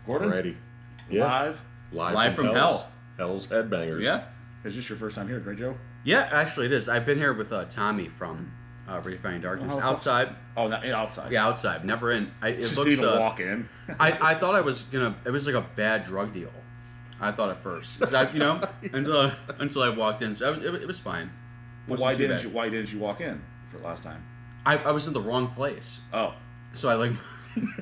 Gordon? Alrighty. Yeah. Live from Hell. Hells Headbangers. Yeah. Is this your first time here, right, Joe? Yeah, actually it is. I've been here with Tommy from Redefining Darkness. Outside. Oh, not outside. Yeah, outside. Never in. It just looks. Didn't walk in. I thought I was gonna. It was like a bad drug deal. I thought at first, until I walked in. So it was fine. Well, why didn't you walk in for last time? I was in the wrong place. Oh. So I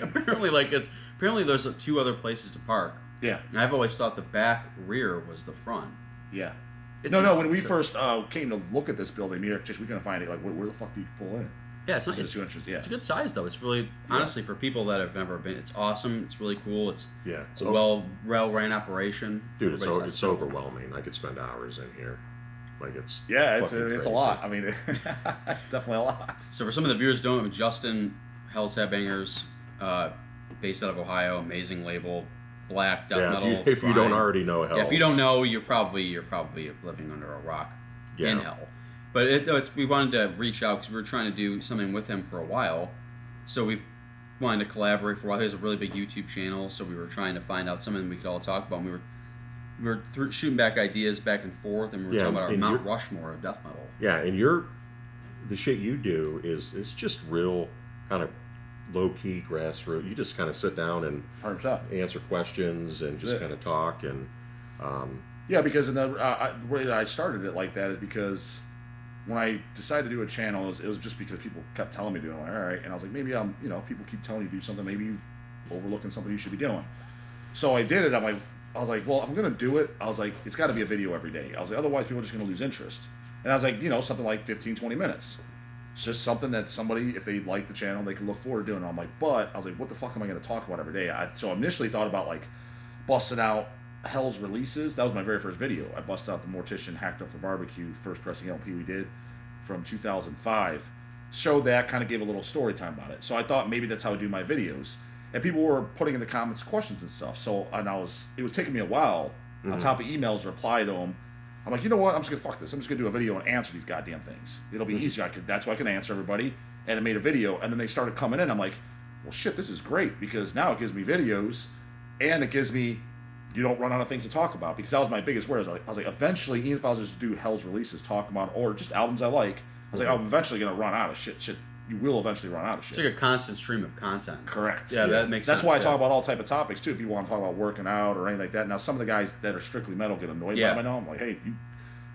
apparently there's 2 other places to park. Yeah. And I've always thought the back rear was the front. Yeah. It's when we first came to look at this building, we couldn't find it. Like, where the fuck do you pull in? Yeah, it's a good size though. It's really honestly for people that have never been. It's awesome. It's really cool. It's a well ran operation. Dude, it's overwhelming. I could spend hours in here. Like it's it's a lot. I mean, it's definitely a lot. So for some of the viewers who don't know, Justin, Hells Headbangers, based out of Ohio, amazing label, black death metal. If you don't already know Hells, if you don't know, you're probably living under a rock in hell. But we wanted to reach out because we were trying to do something with him for a while. So we've wanted to collaborate for a while. He has a really big YouTube channel, so we were trying to find out something we could all talk about. And we were shooting back ideas back and forth, and we were talking about our Mount Rushmore of death metal. Yeah, and the shit you do is just real kind of low-key grassroots. You just kind of sit down and 100%. Answer questions and just kind of talk. And because the way I started it like that is because when I decided to do a channel, it was just because people kept telling me to do it. I'm like, all right. And I was like, maybe people keep telling you to do something. Maybe you're overlooking something you should be doing. So I did it. I was like, well, if I'm going to do it, I was like, it's got to be a video every day. I was like, otherwise people are just going to lose interest. And I was like, something like 15, 20 minutes. It's just something that somebody, if they like the channel, they can look forward to doing. And I'm like, but I was like, what the fuck am I going to talk about every day? So I initially thought about like busting out Hell's releases. That was my very first video. I busted out the Mortician Hacked Up for Barbecue, first pressing LP we did from 2005. Showed that, kind of gave a little story time about it. So I thought maybe that's how I do my videos. And people were putting in the comments questions and stuff. So it was taking me a while on top of emails to reply to them. I'm like, you know what? I'm just gonna fuck this. I'm just gonna do a video and answer these goddamn things. It'll be easier. That's why I can answer everybody. And I made a video, and then they started coming in. I'm like, well, shit, this is great because now it gives me videos, and it gives me, you don't run out of things to talk about, because that was my biggest worry. I was like, eventually, even if I was just to do Hell's releases, talk about, or just albums I like, I was like, I'm eventually gonna run out of shit. You will eventually run out of shit. It's like a constant stream of content. Correct. Yeah, that makes sense. That's why I talk about all type of topics too. If people want to talk about working out or anything like that. Now, some of the guys that are strictly metal get annoyed by me now. I'm like, hey, you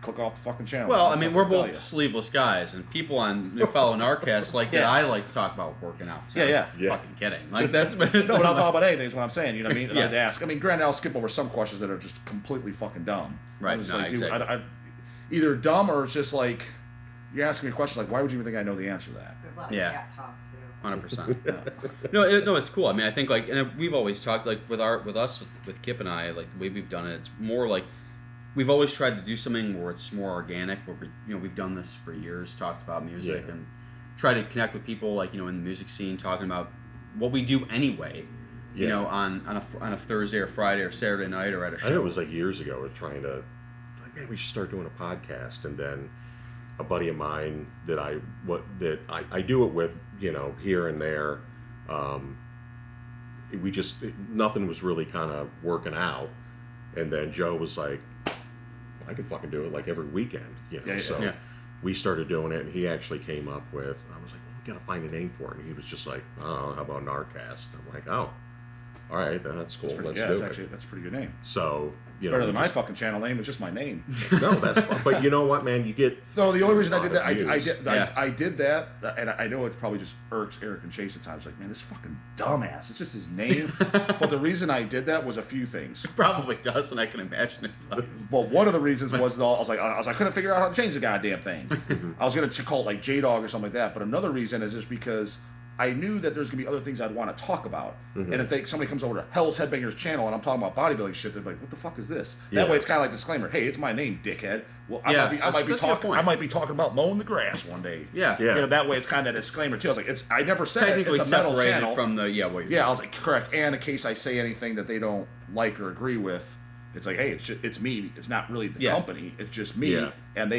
click off the fucking channel. Well, I mean, we're both sleeveless guys, and people follow Gnarcast like that. I like to talk about working out. So yeah. Fucking kidding. Like that's. No, but I'll talk about anything. Is what I'm saying. You know what I mean? And I'd ask. I mean, granted, I'll skip over some questions that are just completely fucking dumb. Right. I'm just like, dude, I either dumb or it's just like you're asking me a question like, why would you even think I know the answer to that? There's a lot of cat talk too. 100%. No, it's cool. I mean, I think like, and we've always talked like with Kip and I, like the way we've done it, it's more like we've always tried to do something where it's more organic. Where we've done this for years, talked about music and try to connect with people like in the music scene, talking about what we do anyway. You know, on a Thursday or Friday or Saturday night or at a show. I know it was like years ago. We're trying to man, we should start doing a podcast, and then a buddy of mine that I do it with, here and there. Nothing was really kind of working out, and then Joe was like, I could fucking do it like every weekend, So we started doing it, and he actually came up with. I was like, well, we gotta find a name for it, and he was just like, oh, how about Gnarcast? I'm like, oh, all right, that's cool. Let's do it. That's a pretty good name. So it's better than my fucking channel name. It's just my name. No, that's fun. But you know what, man? You get the only reason I did that, I did that, and I know it probably just irks Eric and Chase at times. Like, man, this fucking dumbass. It's just his name. But the reason I did that was a few things. It probably does, and I can imagine it does. Well, one of the reasons was I couldn't figure out how to change the goddamn thing. I was gonna call it like J-Dawg or something like that. But another reason is just because I knew that there's going to be other things I'd want to talk about. Mm-hmm. And if somebody comes over to Hells Headbangers channel and I'm talking about bodybuilding shit, they're like, what the fuck is this? That way it's kind of like disclaimer. Hey, it's my name, dickhead. Well, I might be talking about mowing the grass one day. Yeah. That way it's kind of that disclaimer too. I was like, I never said it's a metal channel. From the, I was like, correct. And in case I say anything that they don't like or agree with, it's like, hey, it's me. It's not really the company. It's just me. Yeah. And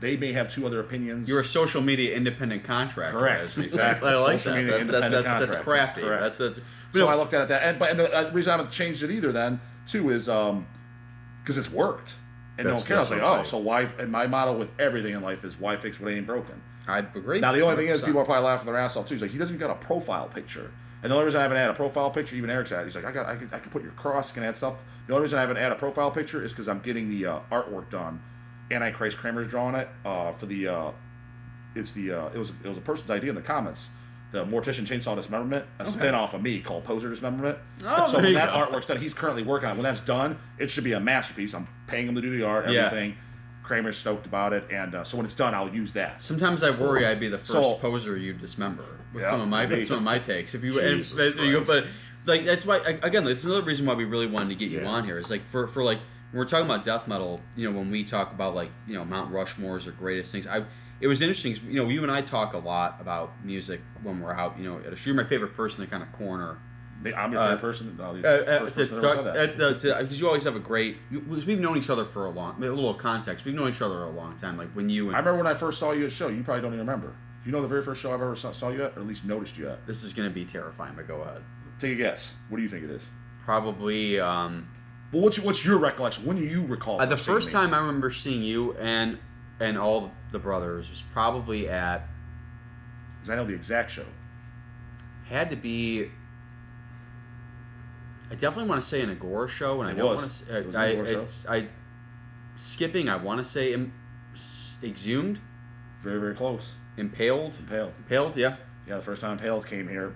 They may have 2 other opinions. You're a social media independent contractor. Correct. Exactly. I like Social that. media independent That's contractor. crafty. Correct. That's so I looked at it that, and the reason I haven't changed it either then too is because it's worked and no one cares. I was like, oh, so why? And my motto with everything in life is why fix what ain't broken. I agree. Now the only thing is, people are probably laughing their ass off too. He's like, he doesn't even got a profile picture. And the only reason I haven't had a profile picture, even Eric's had, he's like, I can put your cross, can add stuff. The only reason I haven't had a profile picture is because I'm getting the artwork done. Antichrist Kramer's drawing it for the. It was a person's idea in the comments. The Mortician Chainsaw Dismemberment, a spin-off of me called Poser Dismemberment. Oh, so when that artwork's done, he's currently working on it. When that's done, it should be a masterpiece. I'm paying him to do the art, everything. Yeah. Kramer's stoked about it, and so when it's done, I'll use that. Sometimes I worry I'd be the first poser you dismember with some of my takes. If you but like that's why again, that's another reason why we really wanted to get you on here. Is like for like when we're talking about death metal, when we talk about like Mount Rushmores or greatest things, it was interesting. You and I talk a lot about music when we're out. At a show, you're my favorite person to kind of corner. I'm your favorite person. Because you always have a great. Because we've known each other for a little context. We've known each other a long time. Like when you. I remember when I first saw you at a show. You probably don't even remember. You know the very first show I've ever saw you at, or at least noticed you at. This is going to be terrifying, but go ahead. Take a guess. What do you think it is? Probably. Well, what's your recollection? When do you recall? The first time I remember seeing you and all the brothers was probably at. Because I know the exact show. Had to be. I definitely want to say an Agora show, and I don't want to say. Skipping. I want to say Exhumed. Very, very close. Impaled. Yeah. Yeah, the first time Impaled came here,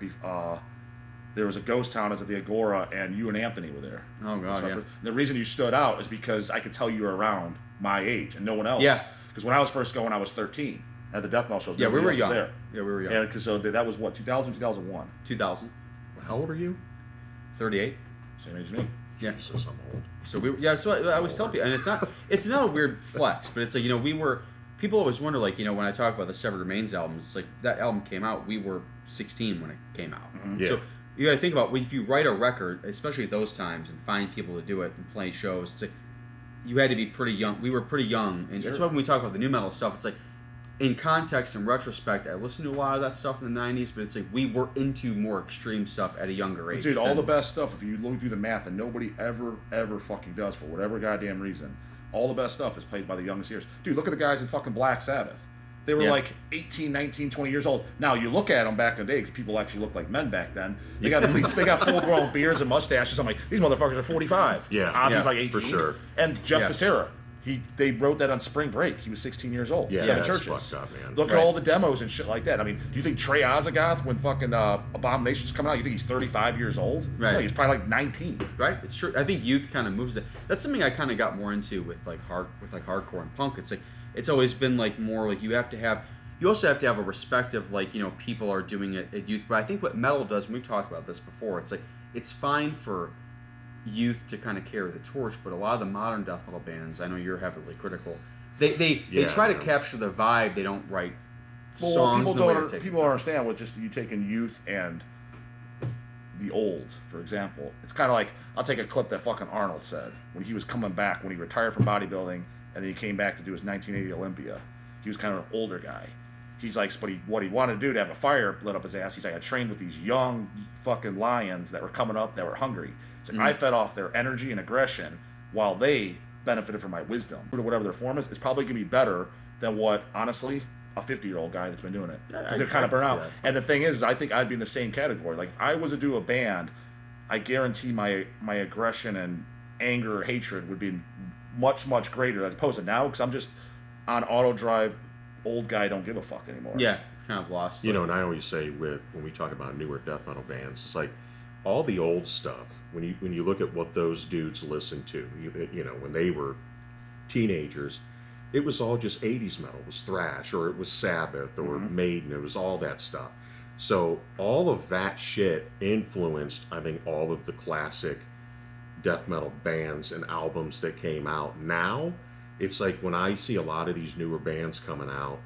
there was a ghost town. It was at the Agora, and you and Anthony were there. Oh God, yeah. The reason you stood out is because I could tell you were around my age, and no one else. Yeah. Because when I was first going, I was 13 at the death metal shows. Yeah, we were young. There. Yeah, we were young. Yeah, because that was what 2000, 2001. 2000. How old are you? 38. Same age as me. Yeah, Jesus, I'm old. So So I always tell people, and it's not a weird flex, but it's like we were. People always wonder, like when I talk about the Severed Remains album, it's like that album came out. We were 16 when it came out. Mm-hmm. Yeah. So you got to think about if you write a record, especially at those times, and find people to do it and play shows. It's like you had to be pretty young. We were pretty young, and that's why when we talk about the new metal stuff, it's like in context and retrospect, I listened to a lot of that stuff in the 90s, but it's like we were into more extreme stuff at a younger age. Dude, all the best stuff, if you look through the math, and nobody ever fucking does for whatever goddamn reason, all the best stuff is played by the youngest years. Dude, look at the guys in fucking Black Sabbath. They were like 18, 19, 20 years old. Now, you look at them back in the day, because people actually looked like men back then. They got full-grown beards and mustaches. I'm like, these motherfuckers are 45. Yeah. Ozzy's like 18. For sure. And Jeff Becerra. They wrote that on Spring Break. He was 16 years old. Yeah, Seven that's churches. fucked up, man. Look at all the demos and shit like that. I mean, do you think Trey Ozagoth, when fucking Abomination's coming out, you think he's 35 years old? Right. No, he's probably like 19. Right. It's true. I think youth kind of moves it. That's something I kind of got more into with hardcore and punk. It's like it's always been like more like you also have to have a respect of like people are doing it at youth. But I think what metal does, and we've talked about this before, it's like it's fine for youth to kind of carry the torch, but a lot of the modern death metal bands, I know you're heavily critical, they try to capture the vibe. They don't write songs. People don't understand what just you taking youth and the old, for example. It's kind of like, I'll take a clip that fucking Arnold said when he was coming back, when he retired from bodybuilding and then he came back to do his 1980 Olympia. He was kind of an older guy. He's like, but what he wanted to do to have a fire lit up his ass, he's like, I trained with these young fucking lions that were coming up that were hungry. Like, I fed off their energy and aggression while they benefited from my wisdom. Whatever their form is, it's probably going to be better than what, honestly, a 50-year-old guy that's been doing it. Because they're kind of burnt out. And the thing is, I think I'd be in the same category. Like, if I was to do a band, I guarantee my aggression and anger or hatred would be much, much greater as opposed to now, because I'm just on auto drive, old guy, don't give a fuck anymore. Yeah, kind of lost. And I always say when we talk about newer death metal bands, it's like all the old stuff. When you look at what those dudes listened to, when they were teenagers, it was all just 80s metal. It was thrash, or it was Sabbath, or Maiden. It was all that stuff. So all of that shit influenced, I think, all of the classic death metal bands and albums that came out. Now, it's like when I see a lot of these newer bands coming out,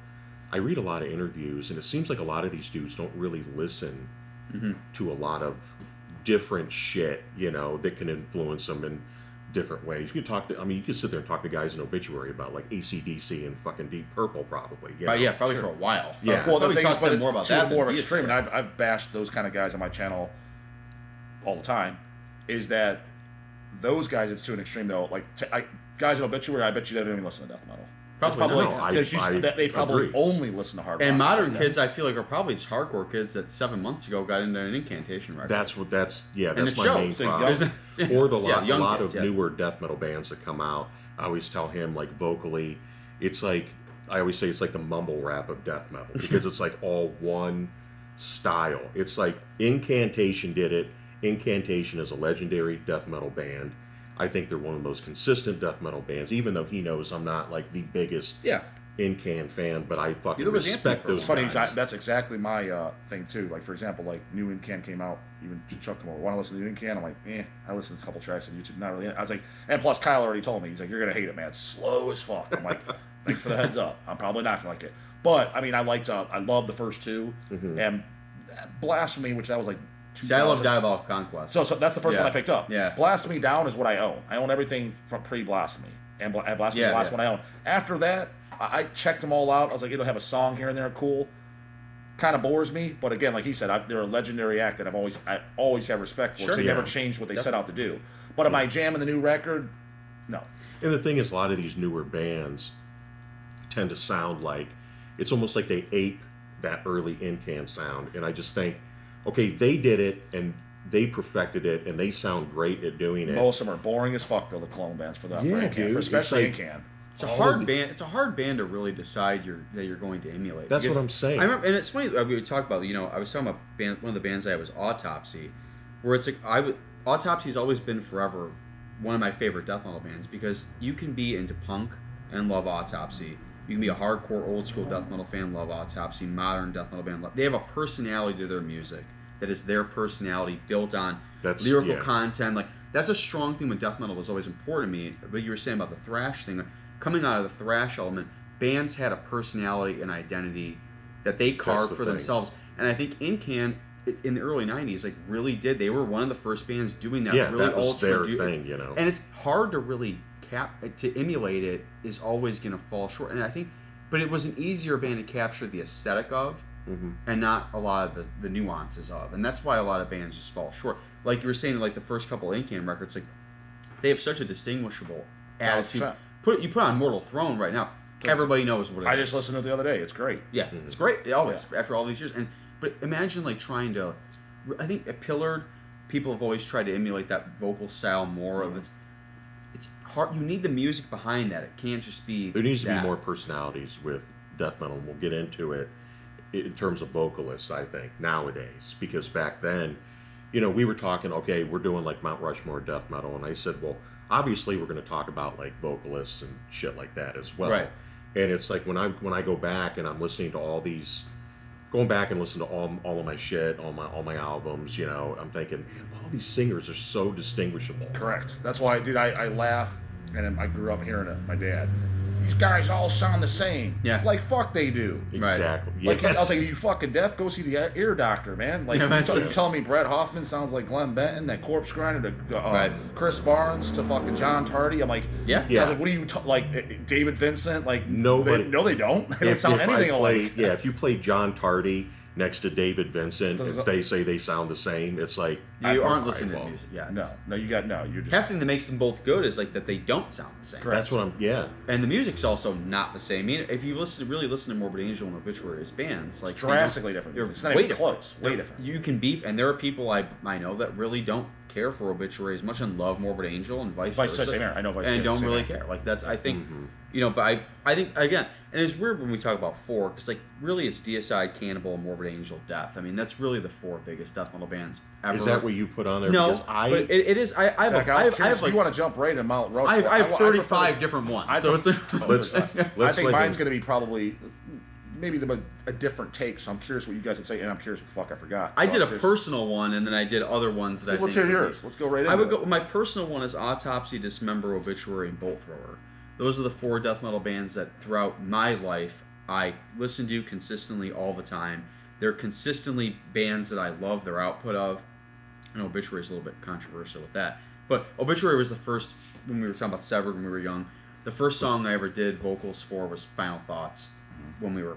I read a lot of interviews, and it seems like a lot of these dudes don't really listen to a lot of different shit, that can influence them. And different ways. You could talk to, I mean, you could sit there and talk to guys in Obituary about like AC/DC and fucking Deep Purple, probably. You know? Yeah, probably Sure. for a while. Yeah. Well, the Probably thing talk is, to them but more about to that. more than extreme, and Deistic. I've bashed those kind of guys on my channel all the time. Is that those guys? It's to an extreme though. Like guys in Obituary, I bet you they don't even listen to death metal. Probably not. They probably agree. only listen to hard rock. And modern like kids, I feel like, are probably just hardcore kids that 7 months ago got into an Incantation record. That's And that's it my shows. main problem. Yeah. Or the young lot kids, of newer death metal bands that come out. I always tell him, like, vocally, it's like, I always say it's like the mumble rap of death metal, because it's like all one style. It's like Incantation did it. Incantation is a legendary death metal band. I think they're one of the most consistent death metal bands, even though he knows I'm not like the biggest Incan fan, but I fucking respect those funny, guys. that's exactly my thing too. Like, for example, like new Incan came out, even Chuck Moore, want to listen to new Incan? I'm like, I listened to a couple tracks on YouTube, not really. I was like, and plus Kyle already told me, he's like, you're gonna hate it, man. It's slow as fuck. I'm like, thanks for the heads up. I'm probably not gonna like it, but I mean, I love the first two, and Blasphemy, which that was like. See, I love Diabolical Conquest. So that's the first one I picked up. Yeah. Blasphemy Down is what I own. I own everything from pre-Blasphemy, and Blasphemy is the last one I own. After that, I checked them all out. I was like, it'll have a song here and there, cool. Kind of bores me, but again, like he said, they're a legendary act that I always have respect for. Sure, they never changed what they set out to do. But am I jamming the new record? No. And the thing is, a lot of these newer bands tend to sound like, it's almost like they ape that early Incan sound, and I just think, okay, they did it, and they perfected it, and they sound great at doing it. Most of them are boring as fuck, though, the clone bands for that. Yeah, for dude. especially It's like- Incan. It's a hard band. It's a hard band to really decide that you're going to emulate. That's what I'm saying. I remember, and it's funny. We would talk about. I was talking about one of the bands I had was Autopsy, where it's like Autopsy's always been forever one of my favorite death metal bands, because you can be into punk and love Autopsy. You can be a hardcore old school death metal fan, love Autopsy. Modern death metal band, they have a personality to their music that is their personality built on lyrical content. Like, that's a strong thing when death metal was always important to me. But you were saying about the thrash thing, like, coming out of the thrash element, bands had a personality and identity that they carved for themselves. And I think Incan in the early 90s like really did. They were one of the first bands doing that. Really that was ultra their thing, you know. And it's hard to really to emulate it is always going to fall short. And I think, but it was an easier band to capture the aesthetic of, and not a lot of the nuances of. And that's why a lot of bands just fall short. Like you were saying, like the first couple of Incan records, like they have such a distinguishable attitude. You put on Mortal Throne right now, everybody knows what it is. I just listened to it the other day. It's great. Yeah, it's great. Always after all these years. But imagine like trying to. I think at Pillared, people have always tried to emulate that vocal style more of it. It's hard. You need the music behind that. It can't just be. There needs to be more personalities with death metal, and we'll get into it in terms of vocalists, I think, nowadays. Because back then, we were talking, okay, we're doing like Mount Rushmore death metal, and I said, well, obviously we're going to talk about like vocalists and shit like that as well. Right. And it's like when I go back and I'm listening to all these, going back and listening to all of my shit, all my albums, I'm thinking, man, all these singers are so distinguishable. Correct. That's why, dude, I laugh, and I grew up hearing it. My dad. These guys all sound the same. Yeah. Like, fuck they do. Exactly. Like, Yes. I'll think, you fucking deaf, go see the ear doctor, man. Like, you telling me Brett Hoffman sounds like Glenn Benton, that Corpse Grinder to Chris Barnes to fucking John Tardy. I'm like, yeah. I was like, what are you, like, David Vincent? Like, nobody. No, they don't. They don't sound anything alike. Yeah, if you play John Tardy next to David Vincent, if they say they sound the same, it's like you aren't listening to music. Yeah, you're just half thing that makes them both good is like that they don't sound the same. Correct. That's what I'm. Yeah, and the music's also not the same. I mean, if you really listen to Morbid Angel and Obituary as bands, like it's drastically different. They're it's not even close. Way different. You can beef, and there are people I know that really don't care for Obituary as much and love Morbid Angel and vice versa. Same here. I know vice and don't really here. care. Like that's I think but I think again, and it's weird when we talk about four because like really it's Deicide, Cannibal, and Morbid Angel, Death. I mean that's really the four biggest death metal bands ever. Is that what you put on there? No, because but it is. I have like you want to jump right in Mount Rushmore. I have 35 different ones. So it's I think mine's going to be probably maybe a different take. So I'm curious what you guys would say, and I'm curious what the fuck I forgot. I did a personal one, and then I did other ones that I think. Let's hear yours. Let's go right into it. I would go. My personal one is Autopsy, Dismember, Obituary, and Bolt Thrower. Those are the four death metal bands that throughout my life I listen to consistently all the time. They're consistently bands that I love their output of. I know Obituary is a little bit controversial with that, but Obituary was the first, when we were talking about Severed when we were young, the first song I ever did vocals for was Final Thoughts when we were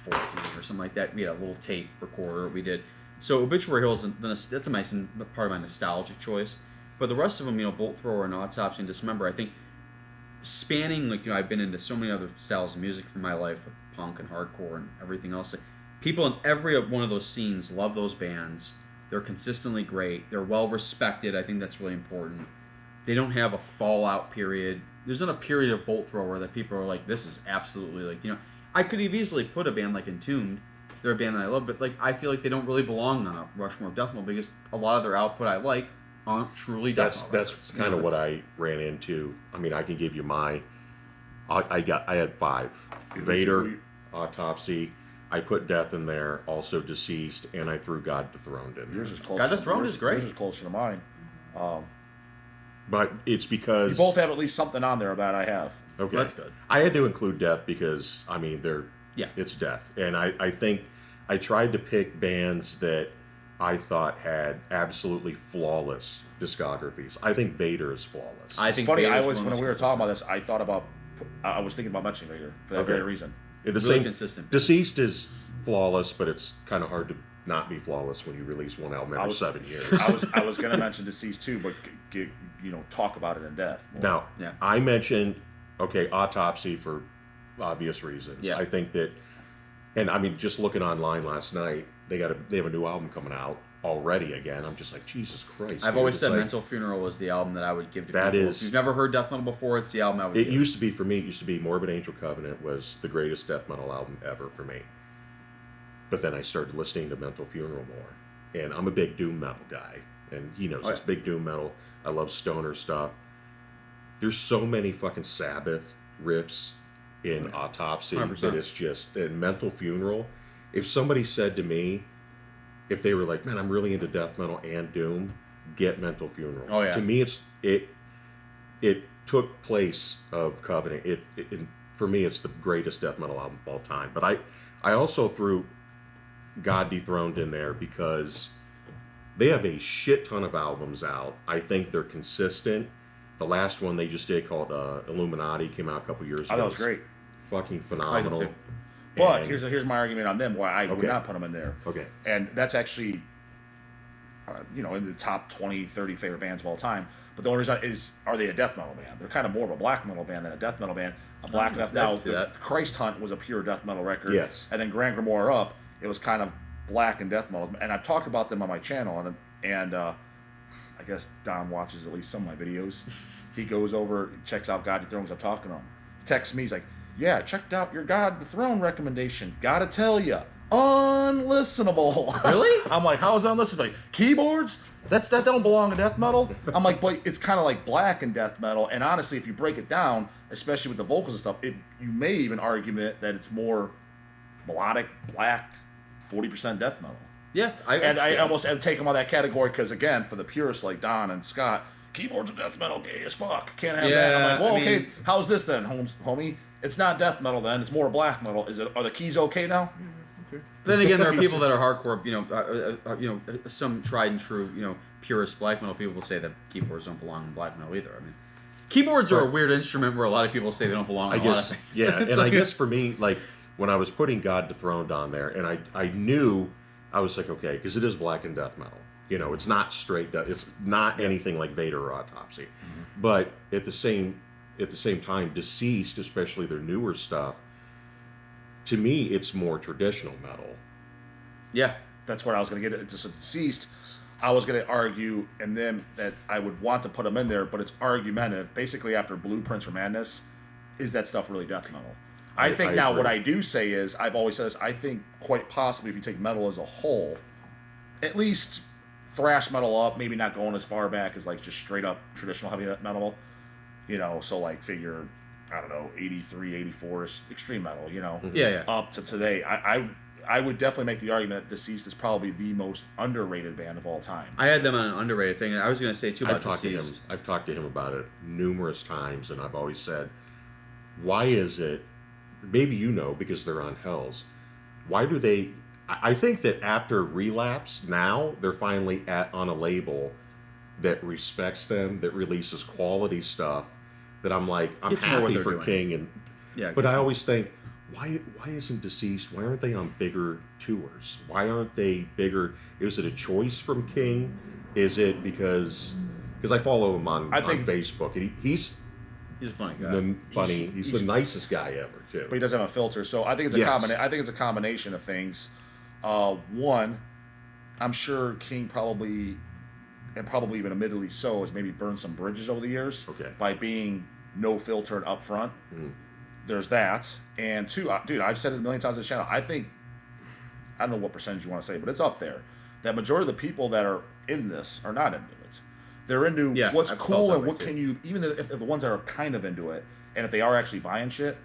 14 or something like that. We had a little tape recorder we did. So Obituary Hill that's a nice part of my nostalgic choice. But the rest of them, Bolt Thrower and Autopsy and Dismember, I think spanning, I've been into so many other styles of music for my life with punk and hardcore and everything else. People in every one of those scenes love those bands. They're consistently great. They're well respected. I think that's really important. They don't have a fallout period. There's not a period of Bolt Thrower that people are like, this is absolutely I could have easily put a band like Entombed. They're a band that I love, but I feel like they don't really belong on a Rushmore of death metal because a lot of their output I like aren't truly death metal. That's kind of what I ran into. I mean, I can give you my. I had 5: Vader, Autopsy. I put Death in there, also Deceased, and I threw God Dethroned in. Yours is close. God Dethroned is great. Yours is closer to mine. But it's because you both have at least something on there that I have. Okay, well, that's good. I had to include Death because it's Death, and I think I tried to pick bands that I thought had absolutely flawless discographies. I think Vader is flawless. I think it's funny. Vader's When we were talking about this, I was thinking about mentioning Vader for that very reason. The really same consistent. Deceased is flawless, but it's kind of hard to not be flawless when you release one album every 7 years. I was going to mention Deceased too, but talk about it in depth. Now, I mentioned Autopsy for obvious reasons. Yeah. I think that, and I mean, just looking online last night, they have a new album coming out already again. I'm just like, Jesus Christ. I've always said Mental Funeral is the album that I would give to people. If you've never heard death metal before, it's the album I would give. It used to be Morbid Angel Covenant was the greatest death metal album ever for me. But then I started listening to Mental Funeral more. And I'm a big doom metal guy. And he knows this, big doom metal. I love stoner stuff. There's so many fucking Sabbath riffs in Autopsy 100%. that it's just, in Mental Funeral, if somebody said to me, if they were like, man, I'm really into death metal and doom, get Mental Funeral. Oh, yeah. To me, it took place of Covenant. For me, it's the greatest death metal album of all time. But I also threw God Dethroned in there because they have a shit ton of albums out. I think they're consistent. The last one they just did called Illuminati came out a couple years ago. Oh, that was great. Fucking phenomenal. But here's my argument on them why I would not put them in there. Okay. And that's actually, in the top 20, 30 favorite bands of all time. But the only reason is, are they a death metal band? They're kind of more of a black metal band than a death metal band. A black death metal. Christ Hunt was a pure death metal record. Yes. And then Grand Grimoire Up, it was kind of black and death metal. And I've talked about them on my channel, and I guess Don watches at least some of my videos. He goes over, checks out God Dethroned because I'm talking to him. He texts me, he's like, yeah, checked out your God Dethroned recommendation. Gotta tell you, unlistenable. Really? I'm like, how is it unlistenable? Like, keyboards? That don't belong in death metal. I'm like, but it's kind of like black in death metal. And honestly, if you break it down, especially with the vocals and stuff, you may even argue that it's more melodic, black, 40% death metal. Yeah, I almost take them on that category because, again, for the purists like Don and Scott, keyboards are death metal, gay as fuck. Can't have that. I'm like, well, okay, how's this then, homie? It's not death metal then. It's more black metal. Are the keys okay now? Okay. Then again, there are people that are hardcore. Some tried and true, purist black metal people will say that keyboards don't belong in black metal either. I mean, keyboards are a weird instrument where a lot of people say they don't belong in a lot of things. Yeah, and I guess for me, like when I was putting God Dethroned on there, and I knew, I was like, okay, because it is black and death metal. It's not straight death. It's not anything like Vader or Autopsy. Mm-hmm. But at the same time, Deceased, especially their newer stuff, to me, it's more traditional metal. Yeah, that's where I was going to get it. So Deceased, I was going to argue, and then that I would want to put them in there, but it's argumentative. Basically, after Blueprints for Madness, is that stuff really death metal? I think now what I do say is, I've always said this, I think quite possibly if you take metal as a whole, at least thrash metal up, maybe not going as far back as like just straight up traditional heavy metal, so like figure, I don't know, 83, 84 is extreme metal, Yeah. Up to today. I would definitely make the argument that Deceased is probably the most underrated band of all time. I had them on an underrated thing, and I was going to say too about Deceased. I've talked to him about it numerous times, and I've always said, why is it, maybe because they're on Hells, why do they I think that after Relapse, now they're finally on a label that respects them, that releases quality stuff. That I'm like, I'm happy for King, and but I always think, why isn't Deceased? Why aren't they on bigger tours? Why aren't they bigger? Is it a choice from King? Is it because I follow him on Facebook, and he's a funny guy. He's the nicest guy ever too. But he doesn't have a filter, so I think it's I think it's a combination of things. One, I'm sure King probably even admittedly so, has maybe burned some bridges over the years by being no filtered up front. There's that. And two, dude, I've said it a million times on this channel. I think, I don't know what percentage you want to say, but it's up there. That majority of the people that are in this are not into it. They're into what's cool and what can you, even if the ones that are kind of into it, and if they are actually buying shit,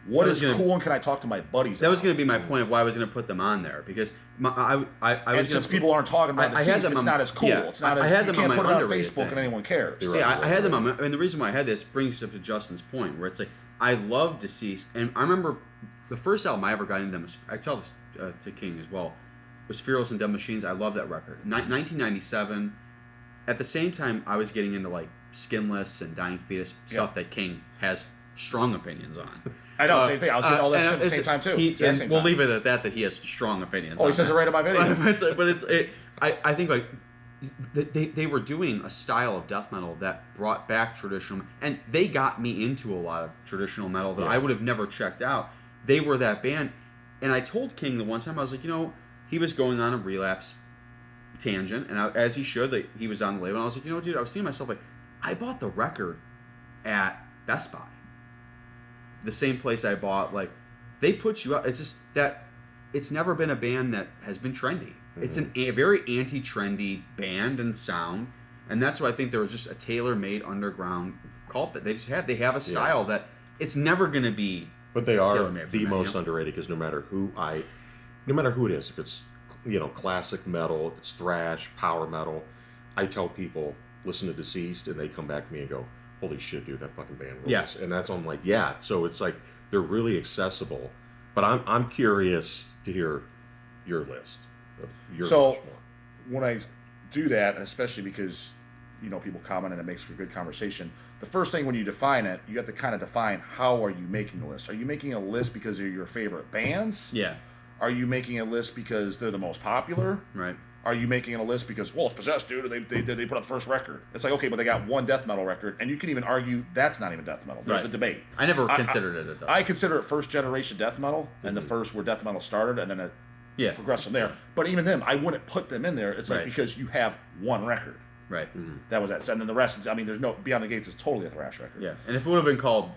what is cool and can I talk to my buddies about? That was going to be my point of why I was going to put them on there, because I was since people aren't talking about Deceased, it's not as cool. It's not as, I had them you can't on my put it on underrated Facebook and anyone cares. I had them on my, and the reason why I had this brings up to Justin's point, where it's like, I love Deceased, and I remember the first album I ever got into them, I tell this to King as well, was Fearless and Dead Machines. I love that record. 1997, at the same time I was getting into like Skinless and Dying Fetus, stuff that King has strong opinions on. I know, same thing. I was getting all that shit at the same time too. We'll leave it at that he has strong opinions on. He says it right in my video. I think like they were doing a style of death metal that brought back traditional, and they got me into a lot of traditional metal that I would have never checked out. They were that band, and I told King the one time, I was like, he was going on a Relapse tangent, and as he should, like, he was on the label, and I was like, dude, I was thinking to myself, like, I bought the record at Best Buy. The same place I bought, like, they put you up. It's just that it's never been a band that has been trendy. Mm-hmm. It's a very anti-trendy band and sound, and that's why I think there was just a tailor-made underground cult that they have a style that it's never going to be. But they are the most underrated, because no matter who it is, if it's classic metal, if it's thrash, power metal, I tell people listen to Deceased, and they come back to me and go, holy shit, dude, that fucking band rules. Yeah. And that's, I'm like, yeah. So it's like they're really accessible. But I'm curious to hear your list of your Rushmore. When I do that, especially because people comment and it makes for good conversation, the first thing when you define it, you have to kind of define how are you making a list. Are you making a list because they're your favorite bands? Yeah. Are you making a list because they're the most popular? Right. Are you making a list because, well, it's Possessed, dude, they put out the first record? It's like, okay, but they got one death metal record, and you can even argue that's not even death metal. There's a debate. I never considered it a death. I consider it first generation death metal, and the first where death metal started, and then it progressed from there. But even them, I wouldn't put them in there. It's like because you have one record. Right. Mm-hmm. That was that. And then the rest, there's no, Beyond the Gates is totally a thrash record. Yeah. And if it would have been called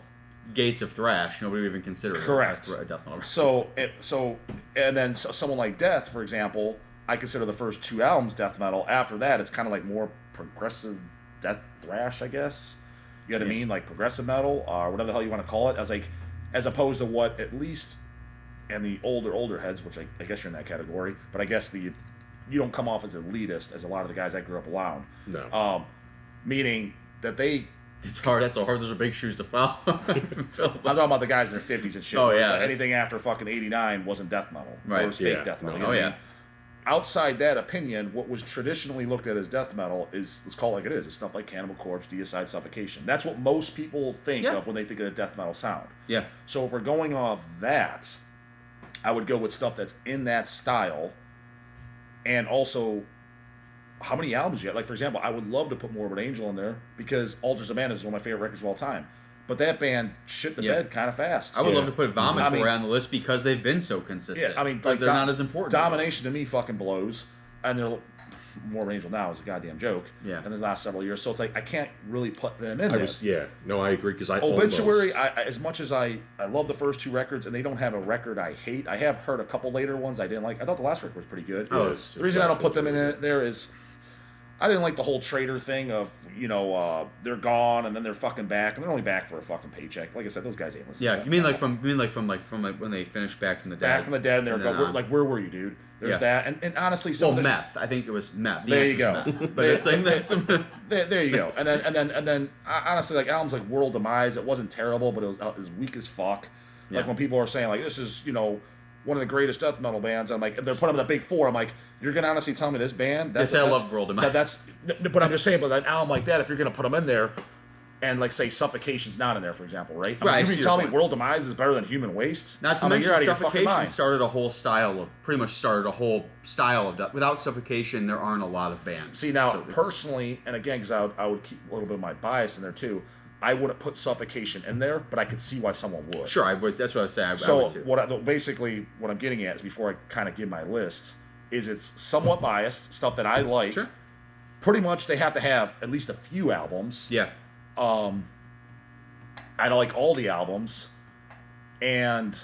Gates of Thrash, nobody would even consider it a death metal record. And then someone like Death, for example, I consider the first two albums death metal. After that, it's kind of like more progressive death thrash, I guess. You know what I mean? Like progressive metal, or whatever the hell you want to call it. As opposed to what, at least, and the older heads, which I guess you're in that category, but I guess you don't come off as elitist as a lot of the guys I grew up around. No. Meaning that they... It's hard. Those are big shoes to fill. I'm talking about the guys in their 50s and shit. Oh, yeah. Anything after fucking 89 wasn't death metal. Right. Or it was fake death metal. Outside that opinion, what was traditionally looked at as death metal is, let's call it like it is. It's stuff like Cannibal Corpse, Deicide, Suffocation. That's what most people think of when they think of a death metal sound. Yeah. So if we're going off that, I would go with stuff that's in that style, and also how many albums you have. Like, for example, I would love to put Morbid Angel in there because Altars of Man is one of my favorite records of all time. But that band shit the bed kind of fast. I would love to put Vomitory on the list because they've been so consistent. Yeah, like they're not as important. Domination to me fucking blows, and they're Morbid Angel now is a goddamn joke. Yeah. In the last several years, so it's like I can't really put them in there. I agree because Obituary. As much as I love the first two records, and they don't have a record I hate. I have heard a couple later ones I didn't like. I thought the last record was pretty good. The reason I don't put them in there is I didn't like the whole Traitor thing of, they're gone and then they're fucking back and they're only back for a fucking paycheck. Like I said, those guys ain't listening. Yeah, you mean like from when they finished Back from the Dead. Back from the Dead, and they're where were you, dude? There's that, and honestly, meth. I think it was meth. There you go. But it's like there you go. And then honestly, like albums like World Demise, it wasn't terrible, but it was weak as fuck. Like when people are saying like this is one of the greatest death metal bands. I'm like, they're putting them in the big four. I'm like, you're gonna honestly tell me this band? Yes, I love World of Might. But I'm just saying, but now I'm like that. If you're gonna put them in there, and like say Suffocation's not in there, for example, right? I mean, you tell me World Demise is better than Human Waste? Not to mention Suffocation started a whole style of death. Without Suffocation, there aren't a lot of bands. See, now personally, and again, because I would keep a little bit of my bias in there too. I wouldn't put Suffocation in there, but I could see why someone would. Sure, I would. That's what I was saying. So basically what I'm getting at is, before I kind of give my list, is it's somewhat biased, stuff that I like. Sure. Pretty much they have to have at least a few albums. Yeah. I don't like all the albums, and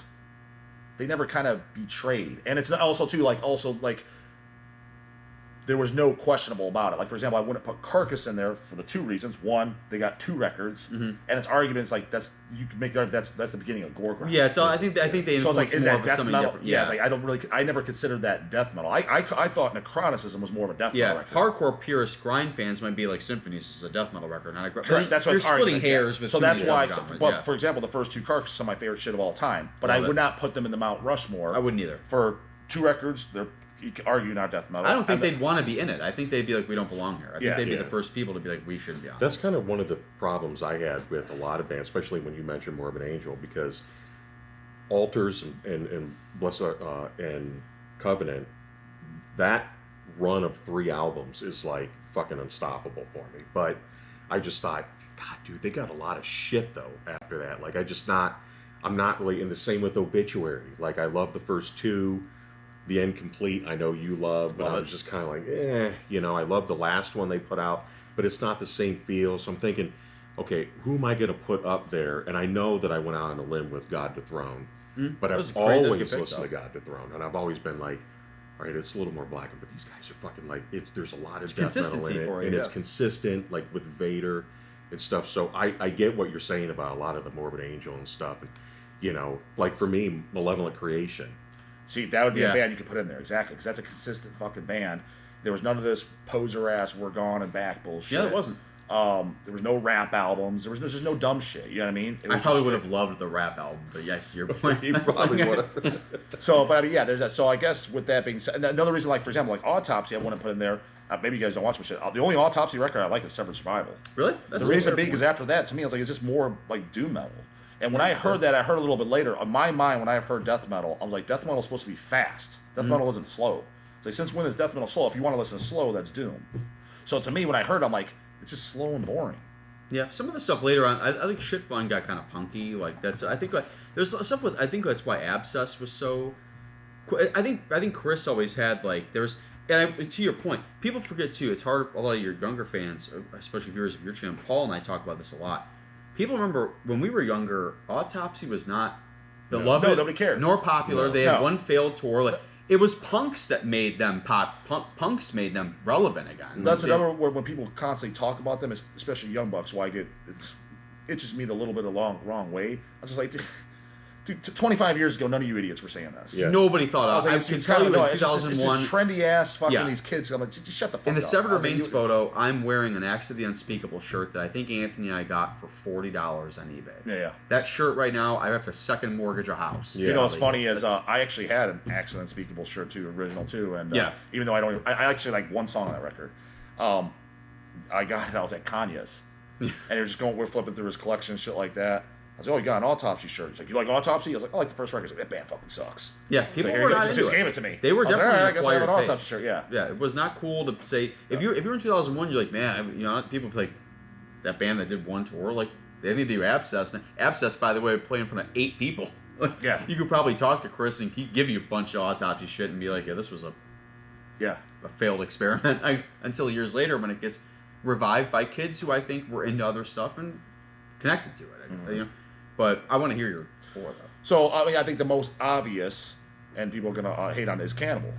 they never kind of betrayed. And it's also there was no questionable about it. Like, for example, I wouldn't put Carcass in there for the two reasons. One, they got 2 records, and it's arguments like you can make that's the beginning of gore grind. Yeah, it's all, I think they influence so it's like, is that death metal? Different. Yeah, it's like I never considered that death metal. I thought Necroticism was more of a death metal record. Hardcore purist grind fans might be like Symphonies is a death metal record, not a grind. Correct. That's what you're splitting hairs with. So that's why. But for example, the first 2 Carcass are my favorite shit of all time. But I would not put them in the Mount Rushmore. I wouldn't either. For 2 records, you could argue not death metal. I don't think they'd want to be in it. I think they'd be like, we don't belong here. I think they'd be the first people to be like, we shouldn't be on That's kind of one of the problems I had with a lot of bands, especially when you mentioned Morbid Angel, because Altars and and Covenant, that run of 3 albums is like fucking unstoppable for me. But I just thought, God, dude, they got a lot of shit though after that. Like, I'm not really in the same with Obituary. Like, I love the first 2. The End Complete, I know you love, but I was just kind of like, I love the last one they put out, but it's not the same feel. So I'm thinking, okay, who am I going to put up there? And I know that I went out on a limb with God to Throne, but I've always listened to God to Throne, and I've always been like, all right, it's a little more black, but these guys are fucking like, there's a lot of death metal in it, and it's consistent, like with Vader and stuff. So I get what you're saying about a lot of the Morbid Angel and stuff, and like for me, Malevolent Creation. See, that would be a band you could put in there, exactly, because that's a consistent fucking band. There was none of this poser-ass, we're gone and back bullshit. Yeah, it wasn't. There was no rap albums. There was just no dumb shit, you know what I mean? I probably would have loved the rap album, but yes, your point. You probably would have. So, but I mean, there's that. So I guess with that being said, another reason, like, for example, like Autopsy, I want to put in there, maybe you guys don't watch my shit. The only Autopsy record I like is Severed Survival. Really? That's the reason being is after that, to me, I was like, it's just more like doom metal. And when I heard that, I heard a little bit later. On my mind, when I heard death metal, I'm like, death metal is supposed to be fast. Death metal isn't slow. So since when is death metal slow? If you want to listen to slow, that's doom. So to me, when I heard, I'm like, it's just slow and boring. Yeah, some of the stuff later on, I think Shit Fun got kind of punky. Like that's, I think there's stuff with. I think that's why Abscess was so. I think Chris always had like there's. And to your point, people forget too. It's hard. A lot of your younger fans, especially viewers of your channel, Paul and I talk about this a lot. People remember when we were younger, Autopsy was not beloved, nobody cared, nor popular. They had one failed tour. Like it was punks that made them pop. Punks made them relevant again. That's another word when people constantly talk about them, especially young bucks. Why it just me the little bit of wrong way. I was just like, dude, 25 years ago, none of you idiots were saying this. Yeah. Nobody thought of it. I can tell you in 2001. It's just trendy ass fucking these kids. I'm like, just shut the fuck up. In the Severed Remains photo, I'm wearing an Acts of the Unspeakable shirt that I think Anthony and I got for $40 on eBay. Yeah. That shirt right now, I have to second mortgage a house. Yeah. You know what's funny is I actually had an Acts of the Unspeakable shirt too, original too, and even though I actually like one song on that record. I got it. I was at Kanye's, and we're flipping through his collection and shit like that. I was like, oh, you got an Autopsy shirt. He's like, you like Autopsy? I was like, I like the first record. He's like, that band fucking sucks. Yeah, people were not into it. Just gave it to me. They were definitely an acquired taste. Autopsy shirt. Yeah, it was not cool to say. If you're in 2001, you're like, man, people play that band that did one tour. Like, they need to do Abscess. Now, Abscess, by the way, play in front of 8 people. Yeah. You could probably talk to Chris and give you a bunch of Autopsy shit and be like, yeah, this was a failed experiment. Until years later when it gets revived by kids who I think were into other stuff and connected to it. But I want to hear your 4 though. So I think the most obvious, and people are gonna hate on it, is Cannibal.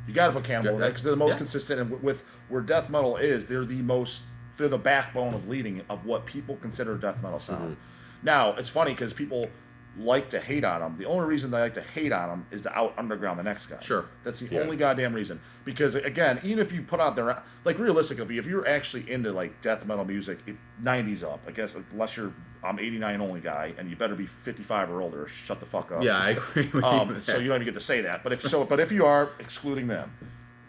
You got to put Cannibal in there because they're the most consistent, and with where death metal is, they're the backbone of what people consider death metal sound. Now it's funny because people like to hate on them. The only reason they like to hate on them is to out underground the next guy. Sure. That's the only goddamn reason. Because again, even if you put out their, like, realistically, if you're actually into like death metal music, 90s up, I guess, unless you're 89 only guy, and you better be 55 or older. Shut the fuck up. Yeah, I agree with you. So you don't even get to say that. But if you are excluding them,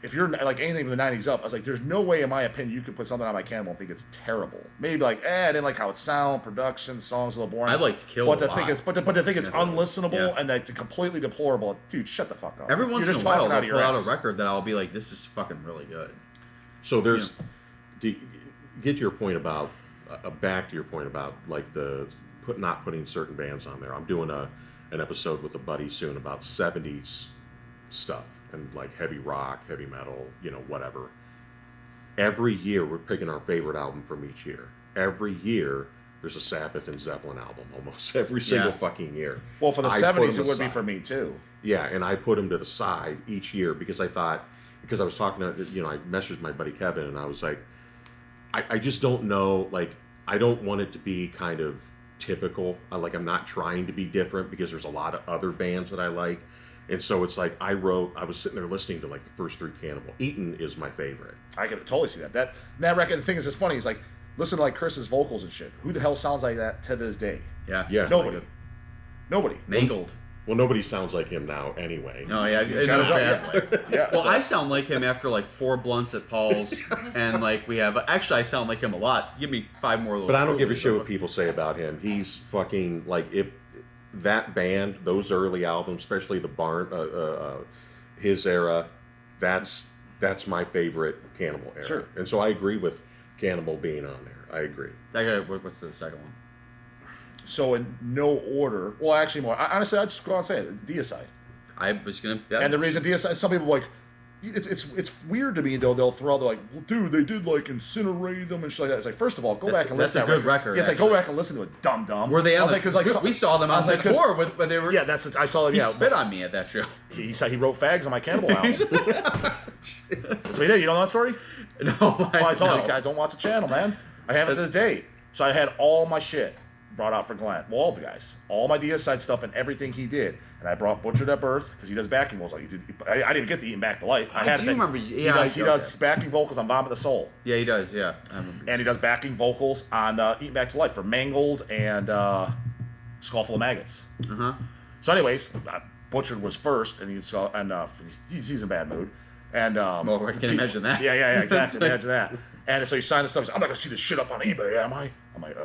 if you're like anything from the 90s up, I was like, there's no way, in my opinion, you could put something on my Cannibal and think it's terrible. Maybe like, I didn't like how it sound, production, songs a little boring. I liked Kill but a to think it's but to think it's unlistenable and like completely deplorable, dude, shut the fuck up. Every once in a while, they'll put out a record that I'll be like, this is fucking really good. So there's, to get to your point about, back to your point about like not putting certain bands on there. I'm doing an episode with a buddy soon about 70s stuff. And like heavy rock, heavy metal, whatever. Every year we're picking our favorite album from each year. Every year there's a Sabbath and Zeppelin album, almost every single fucking year. Well, for the 70s it would be for me too. Yeah, and I put them to the side each year because I was talking to, I messaged my buddy Kevin and I was like, I just don't know, like, I don't want it to be kind of typical. I'm not trying to be different because there's a lot of other bands that I like. And so it's like I was sitting there listening to like the first 3 Cannibal. Eaton is my favorite. I can totally see that. That record, the thing is, it's funny. It's like, listen to like Chris's vocals and shit. Who the hell sounds like that to this day? Yeah. Nobody. Mangled. Well, nobody sounds like him now anyway. Oh, yeah. Well, I sound like him after like 4 blunts at Paul's. And like actually, I sound like him a lot. Give me 5 more of those. But I don't give a shit what people say about him. He's fucking, like, if that band, those early albums, especially the Barn, his era, that's my favorite Cannibal era. Sure. And so I agree with Cannibal being on there. I agree. What's the second one? So in no order. Well, actually, more. Honestly, I'd just go out and say it. Deicide. I was gonna. And the reason Deicide, some people like. It's weird to me though. They'll throw out, they're like, well, dude, they did like incinerate them and shit like that. It's like, first of all, go back and listen. That's a good record. Yeah, it's like, go back and listen to it, dum dum. Were they on? We saw them on the tour when they were. Yeah, I saw them. He spit on me at that show. He said he wrote fags on my Cannibal album. So he did. You don't know that story? No. I told you, I don't watch the channel, man. I have it to this day. So I had all my shit brought out for Glenn. Well, all the guys, all my Deicide stuff and everything he did. And I brought Butchered at Birth because he does backing vocals. I didn't even get to Eating Back to Life. I do remember. Yeah, he does backing vocals on Vomit the Soul. Yeah, he does. Yeah, I remember. And he does backing vocals on Eating Back to Life for Mangled and Skullful of Maggots. So, anyways, Butchered was first, and he's in a bad mood. And well, I can imagine that. Yeah, exactly. Imagine that. And so he signed the stuff. He's like, I'm not gonna see this shit up on eBay, am I? I'm like,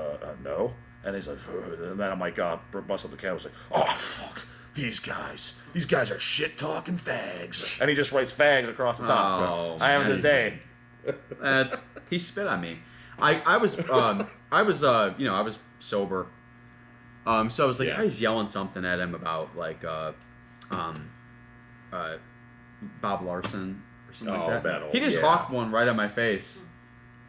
no. And he's like, and then I'm like, bust up the camera. I was like, oh fuck. These guys are shit talking fags, and he just writes fags across the top. Oh, I am this day. He spit on me. I was sober. So I was like, I was yelling something at him about like Bob Larson or something like that. He just hawked one right on my face.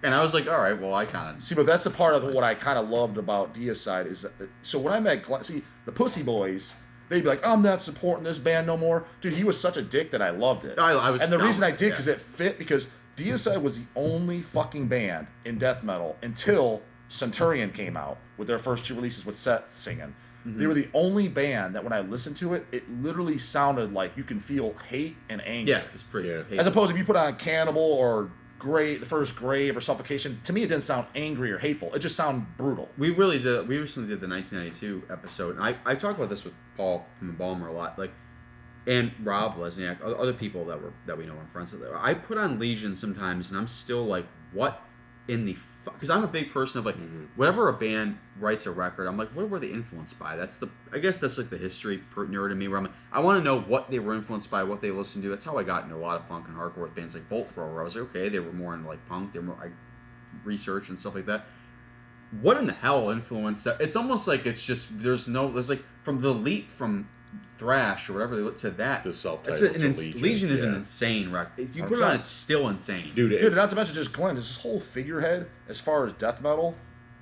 And I was like, all right, well, I kind of... See, but that's a part of what I kind of loved about Deicide is that, so when I met Glenn, see, the Pussy Boys, they'd be like, I'm not supporting this band no more. Dude, he was such a dick that I loved it. And the reason I did, because it fit, because Deicide was the only fucking band in death metal until Centurion came out with their first 2 releases with Seth singing. They were the only band that when I listened to it, it literally sounded like you can feel hate and anger. Yeah, it's pretty As opposed to if you put on Cannibal or the first Grave or Suffocation, to me it didn't sound angry or hateful. It just sounded brutal. We really did. We recently did the 1992 episode, and I talked about this with Paul from Balmer a lot, like, and Rob Lesniak, other people that we know and friends with. I put on Legion sometimes, and I'm still like, what in the fuck? Because I'm a big person of like, whenever a band writes a record, I'm like, what were they influenced by? I guess that's like the history nerd in me, where I'm like, I want to know what they were influenced by, what they listened to. That's how I got into a lot of punk and hardcore with bands like Bolt Thrower. I was like, okay, they were more into like punk. They were more like research and stuff like that. What in the hell influenced that? It's almost like it's just there's like from the leap from thrash or whatever they look to that. The self-titled Legion is an insane record. If you put it on, it's still insane. Dude, not to mention just Glenn, just his whole figurehead as far as death metal.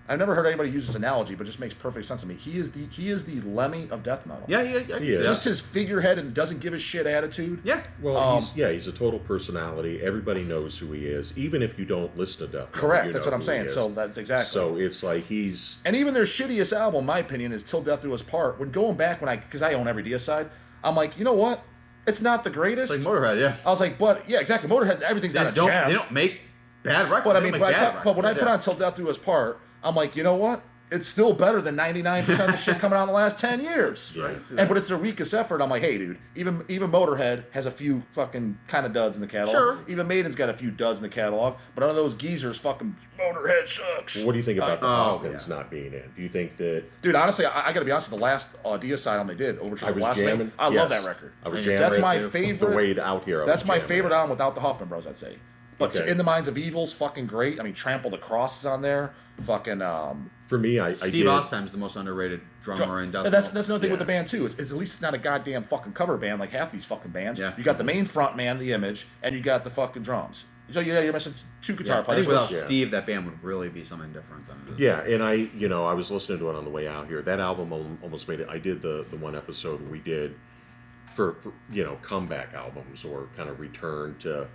I've never heard anybody use this analogy, but it just makes perfect sense to me. He is the Lemmy of death metal. Yeah. Just his figurehead and doesn't give a shit attitude. Yeah. Well, he's a total personality. Everybody knows who he is, even if you don't listen to death metal. Correct. That's what I'm saying. So that's exactly. So it's like he's. And even their shittiest album, in my opinion, is Till Death Do Us Part. When going back, because I own every Deicide, I'm like, you know what? It's not the greatest. It's like Motorhead, yeah. I was like, but yeah, exactly. Motorhead, everything's not a jam. They don't make bad records. But I mean, but when I put on Till Death Do Us Part, I'm like, you know what? It's still better than 99% of the shit coming out in the last 10 years. Right. But it's their weakest effort. I'm like, hey, dude, even Motorhead has a few fucking kind of duds in the catalog. Sure. Even Maiden's got a few duds in the catalog. But none of those geezers fucking Motorhead sucks. Well, what do you think about the Hawkins not being in? Do you think that? Dude, honestly, I got to be honest. The last Deicide album they did, Overture to the Last jamming. I love that record. I was jamming. That's my favorite. The Wade Out Here. That's my favorite album without the Hoffman Bros, I'd say. But Okay. In the Minds of Evil's fucking great. I mean, Trample the Cross is on there. Fucking. For me, I Steve did. Ostheim's the most underrated drummer in death And that's metal. another thing with the band too. It's at least it's not a goddamn fucking cover band like half these fucking bands. Yeah. You got the main front man, the Image, and you got the fucking drums. So yeah, you're missing two guitar I players. think without Yeah. Steve, that band would really be something different than. Yeah, and I was listening to it on the way out here. That album almost made it. I did the one episode we did for comeback albums or kind of return to.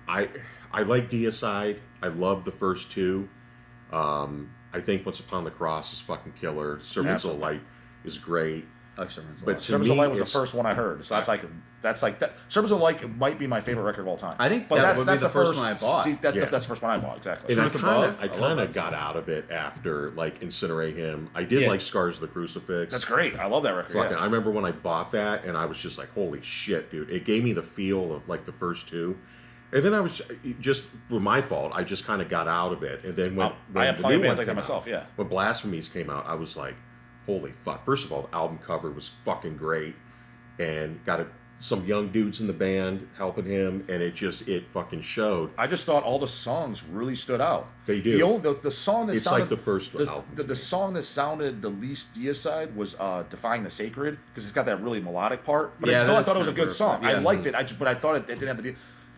I like Deicide. I love the first two. I think Once Upon the Cross is fucking killer. Servants of Light is great. But Servants of Light was the first one I heard. So that's like that. Servants of Light might be my favorite record of all time. I think that would be the first one I bought. That's the first one I bought, exactly. And I Above, kind of got out of it after like Incinerate Him. I did like Scars of the Crucifix. That's great. I love that record. Fucking, I remember when I bought that and I was just like, holy shit, dude. It gave me the feel of like the first two. And then I was just, for my fault, I just kind of got out of it. And then when I have the plenty new of one bands like that came myself, out, yeah. When Blasphemies came out, I was like, holy fuck. First of all, the album cover was fucking great. And got some young dudes in the band helping him. And it fucking showed. I just thought all the songs really stood out. They do. The song that It's sounded... like the first album. The song that sounded the least Deicide was Defying the Sacred, because it's got that really melodic part. But I thought it was a good song. Yeah. I liked it, but I thought it didn't have the...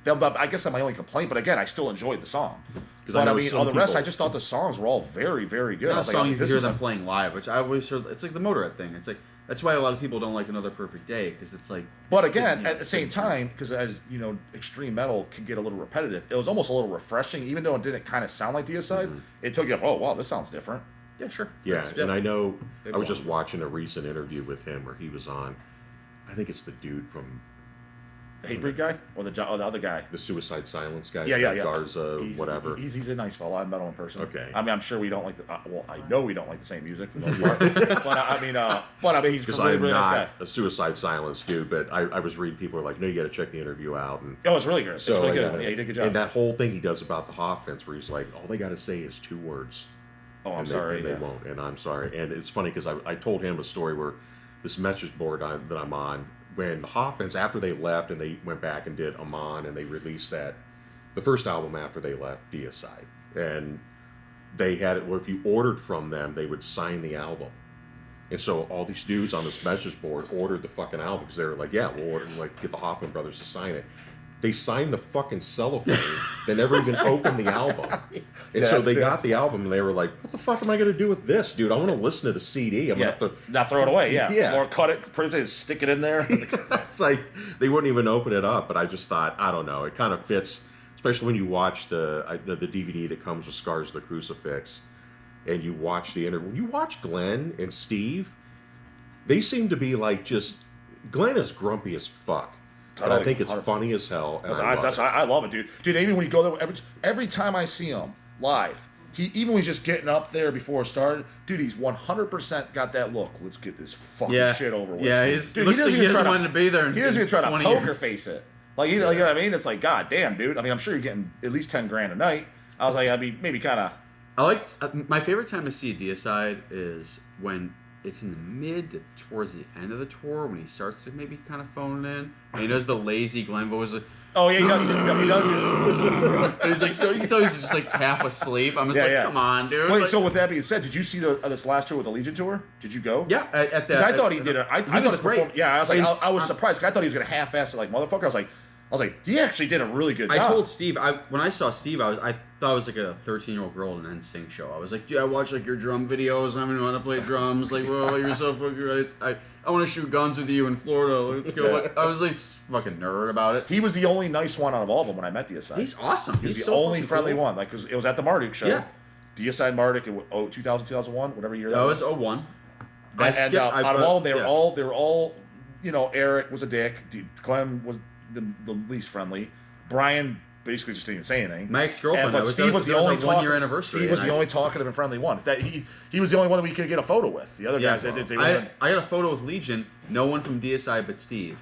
I guess that's my only complaint, but again, I still enjoyed the song. But I mean, all the rest, I just thought the songs were all very, very good. Not a song you can hear them a... playing live, which I always heard. It's like the Motorhead thing. It's like that's why a lot of people don't like Another Perfect Day, because it's like. But again, at the same time, because as you know, extreme metal can get a little repetitive. It was almost a little refreshing, even though it didn't kind of sound like Deicide. Mm-hmm. It took you, oh wow, this sounds different. Yeah, sure. Yeah, and I know I was just watching a recent interview with him where he was on. I think it's the dude from. The Hatebreed guy or the other guy? The Suicide Silence guy. Yeah. Garza, whatever. He's a nice fellow. I met him in person. Okay. I mean, I'm sure we don't like the. Well, I know we don't like the same music for the most part. but I mean, he's a really nice guy. A Suicide Silence dude, but I was reading people were like, no, you got to check the interview out. And it's really good. So it's really good. Yeah, he did a good job. And that whole thing he does about the Hoffmans, where he's like, all they got to say is 2 words. Oh, I'm sorry. They won't, and I'm sorry. And it's funny because I told him a story where this message board that I'm on. When the Hoffmans, after they left and they went back and did Amon and they released the first album after they left, Deicide. And they had it where if you ordered from them, they would sign the album. And so all these dudes on this message board ordered the fucking album because they were like, yeah, we'll order, get the Hoffman brothers to sign it. They signed the fucking cellophane. They never even opened the album. And so they got the album and they were like, what the fuck am I going to do with this, dude? I want to listen to the CD. I'm going to have to... Not throw it away, yeah. Or cut it, print it, stick it in there. It's like, they wouldn't even open it up. But I just thought, I don't know. It kind of fits, especially when you watch the DVD that comes with Scars of the Crucifix. And you watch the interview. When you watch Glenn and Steve, they seem to be like just... Glenn is grumpy as fuck. And I think it's funny as hell. And I love it, dude. Dude, even when you go there, every time I see him live, even when he's just getting up there before it started, dude, he's 100% got that look. Let's get this fucking shit over with. Yeah, dude, he looks like he doesn't want to be there. He doesn't even try to poker face it. Like, you know what I mean? It's like, god damn, dude. I mean, I'm sure you're getting at least $10,000 a night. I was like, I'd be maybe kind of. My favorite time to see Deicide is when it's in the mid to towards the end of the tour when he starts to maybe kind of phone in. And he does the lazy Glenn voice. Oh yeah, he does. And he's like, so you can tell he's just like half asleep. I'm just come on, dude. Wait, like, so with that being said, did you see this last tour with the Legion tour? Did you go? Yeah, at that. I thought he did it. I thought it was great. Yeah, I was like, I was surprised because I thought he was gonna half-ass it like motherfucker. I was like, I was like, he actually did a really good job. I told Steve, when I saw Steve, I thought it was like a 13-year-old girl in an NSYNC show. I was like, dude, I watch like your drum videos. I don't know how to play drums. Like, whoa, you're so fucking right. I want to shoot guns with you in Florida. Let's go. Like, I was like fucking nerd about it. He was the only nice one out of all of them when I met Deicide. He's awesome. He's the so only friendly cool. one. Like, cause it was at the Marduk show. Yeah. Deicide Marduk in 2000, 2001, whatever year that was. That was 01. And out of all, they were all, you know, Eric was a dick. Glenn was the least friendly. Brian basically just didn't say anything. My ex-girlfriend. But Steve was the only 1 year anniversary. Steve was the only talkative and friendly one. That he was the only one that we could get a photo with. The other guys, I got a photo with Legion. No one from Deicide but Steve,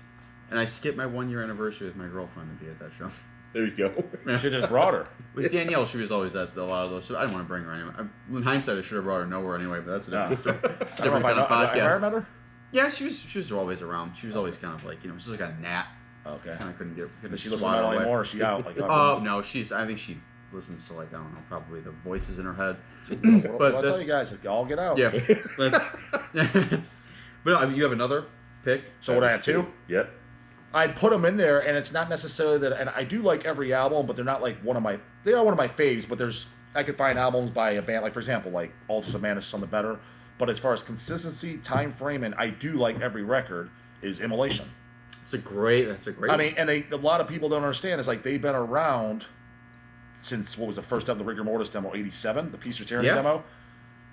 and I skipped my 1 year anniversary with my girlfriend to be at that show. There you go. You should just brought her. It was Danielle. She was always at a lot of those. So I didn't want to bring her anyway. In hindsight, I should have brought her nowhere anyway. But that's a different story. It's a different kind of podcast. Have I met her? Yeah, she was always around. She was always kind of like, you know, she was like a gnat. Okay. Kind of couldn't Does she listen to metal anymore? Or is she out? Like, no, I think she listens to like, I don't know, probably the voices in her head. But I tell you guys, all get out. Yeah. But you have another pick. So what I have two? Yep. I'd put them in there, and it's not necessarily that. And I do like every album, but they're not like one of my. They are one of my faves, but I could find albums by a band, like for example, like Altars of Madness, Something Better. But as far as consistency, time frame, and I do like every record is Immolation. That's a great. I mean, and a lot of people don't understand. It's like they've been around since what was the first demo, the Rigor Mortis demo, '87, the Peace or Tyranny demo,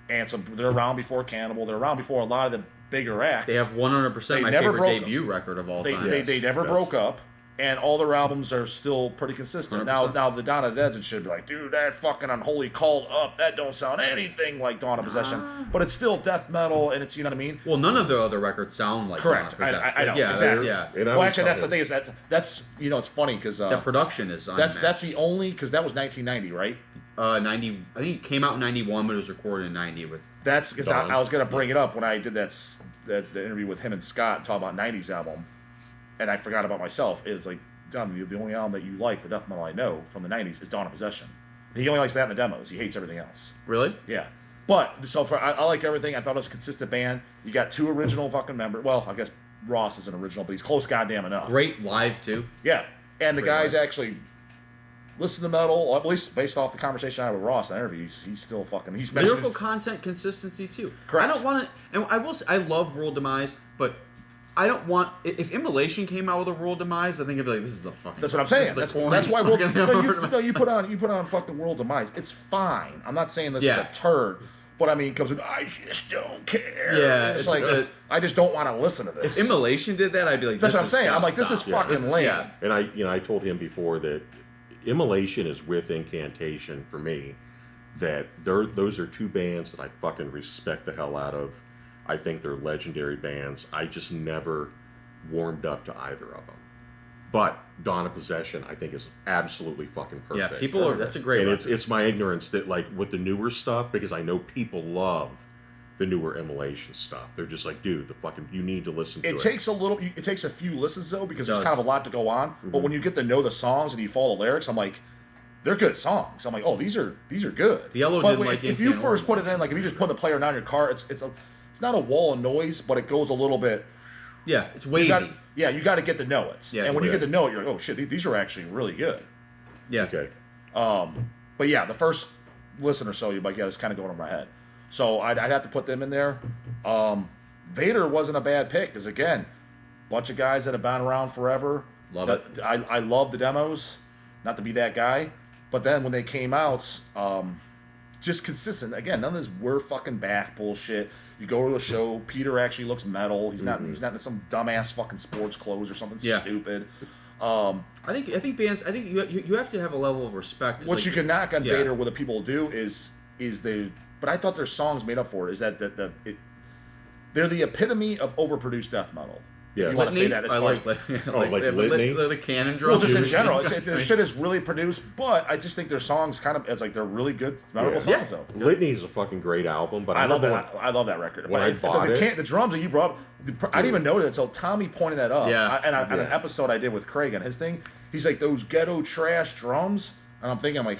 and so they're around before Cannibal. They're around before a lot of the bigger acts. They have 100% my favorite debut record of all time. They never broke up, and all their albums are still pretty consistent. 100%. Now the Dawn of the Dead and shit be like, dude, that fucking Unholy Cult Up, that don't sound anything like Dawn of Possession, but it's still death metal, and it's, you know what I mean? Well, none of the other records sound like correct. Dawn of Possession. I know, yeah, exactly. Yeah. Well, actually, that's the thing is that's you know, it's funny because the production is unmatched. that's the only, because that was 1990, right? 90. I think it came out in 91, but it was recorded in 90 with. That's because I was gonna bring it up when I did the interview with him and Scott, talk about '90s album, and I forgot about myself. It's like, Don, the only album that you like for death metal I know from the '90s is Dawn of Possession. He only likes that in the demos. He hates everything else. Really? Yeah. But so I like everything. I thought it was a consistent band. You got two original fucking members. Well, I guess Ross is an original, but he's close goddamn enough. Great live too. Yeah, and the Great guys live. actually listen to metal. At least based off the conversation I had with Ross in the interview, he's still fucking. He's lyrical content consistency too. Correct. I don't want to, and I will say I love World Demise, but I don't want. If Immolation came out with a World Demise, I think I'd be like, this is the fucking. That's what I'm saying. That's why World. You put on fucking World Demise. It's fine. I'm not saying this is a turd. But I mean, comes in, I just don't care. Yeah, it's like I just don't want to listen to this. If Immolation did that, I'd be like, that's what I'm saying. I'm like, this is fucking lame. Yeah. And I told him before that Immolation is with Incantation for me. That those are two bands that I fucking respect the hell out of. I think they're legendary bands. I just never warmed up to either of them. But Dawn of Possession, I think, is absolutely fucking perfect. Yeah, people are. That's a great. And it's my ignorance that, like, with the newer stuff, because I know people love the newer Immolation stuff. They're just like, dude, you need to listen to it. It takes a few listens though, because there's kind of a lot to go on. Mm-hmm. But when you get to know the songs and you follow the lyrics, I'm like, they're good songs. I'm like, oh, these are good. Yellow but didn't like if you first put it in, like if you just put the player down in your car, it's not a wall of noise, but it goes a little bit. Yeah, it's wavy. You got to get to know it. Yeah, and when you get to know it, you're like, oh shit, these are actually really good. Yeah. Okay. But yeah, the first listen or so, you're like, yeah, it's kind of going over my head. So I'd have to put them in there. Vader wasn't a bad pick because again, bunch of guys that have been around forever. Love it. I love the demos. Not to be that guy, but then when they came out, just consistent. Again, none of this "we're fucking back" bullshit. You go to a show, Peter actually looks metal. He's not in some dumbass fucking sports clothes or something stupid. I think bands. I think you have to have a level of respect. What you can knock on Vader, what the people do is they. But I thought their songs made up for it. Is that they're the epitome of overproduced death metal. Yeah, you want to say that? like Litany? The cannon drum. Well, just in general, their shit is really produced. But I just think their songs it's like they're really good, memorable songs though. Litany is a fucking great album, but I love that. I love that record. When I bought it, the drums that you brought, I didn't even know that until Tommy pointed that up. Yeah, on an episode I did with Craig on his thing, he's like those ghetto trash drums, and I'm thinking like,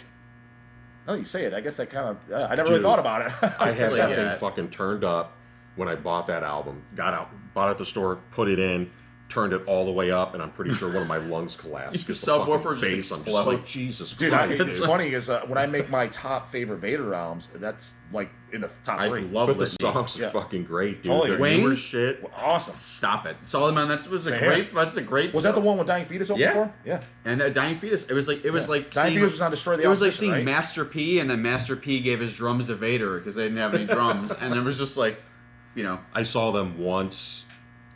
now that you say it, I guess that kind of I never really thought about it. I had that thing fucking turned up when I bought that album. Got out, bought it at the store, put it in, turned it all the way up, and I'm pretty sure one of my lungs collapsed. Your subwoofer just bass, I'm just exploded. like, Jesus Dude, Christ. it's funny is when I make my top favorite Vader albums, that's like in the top I 3. love But the Litany. songs are fucking great, dude. Totally. Their Wings? newer shit. Awesome. Stop it, Solomon. That was a Same great. here. That's a great. Was that the one with Dying Fetus open Yeah. for? Yeah. And that Dying Fetus, it was like Dying seeing, Fetus was on Destroy the it was like Opposition, seeing right? Master P, and then Master P gave his drums to Vader because they didn't have any drums, and it was just like, you know. I saw them once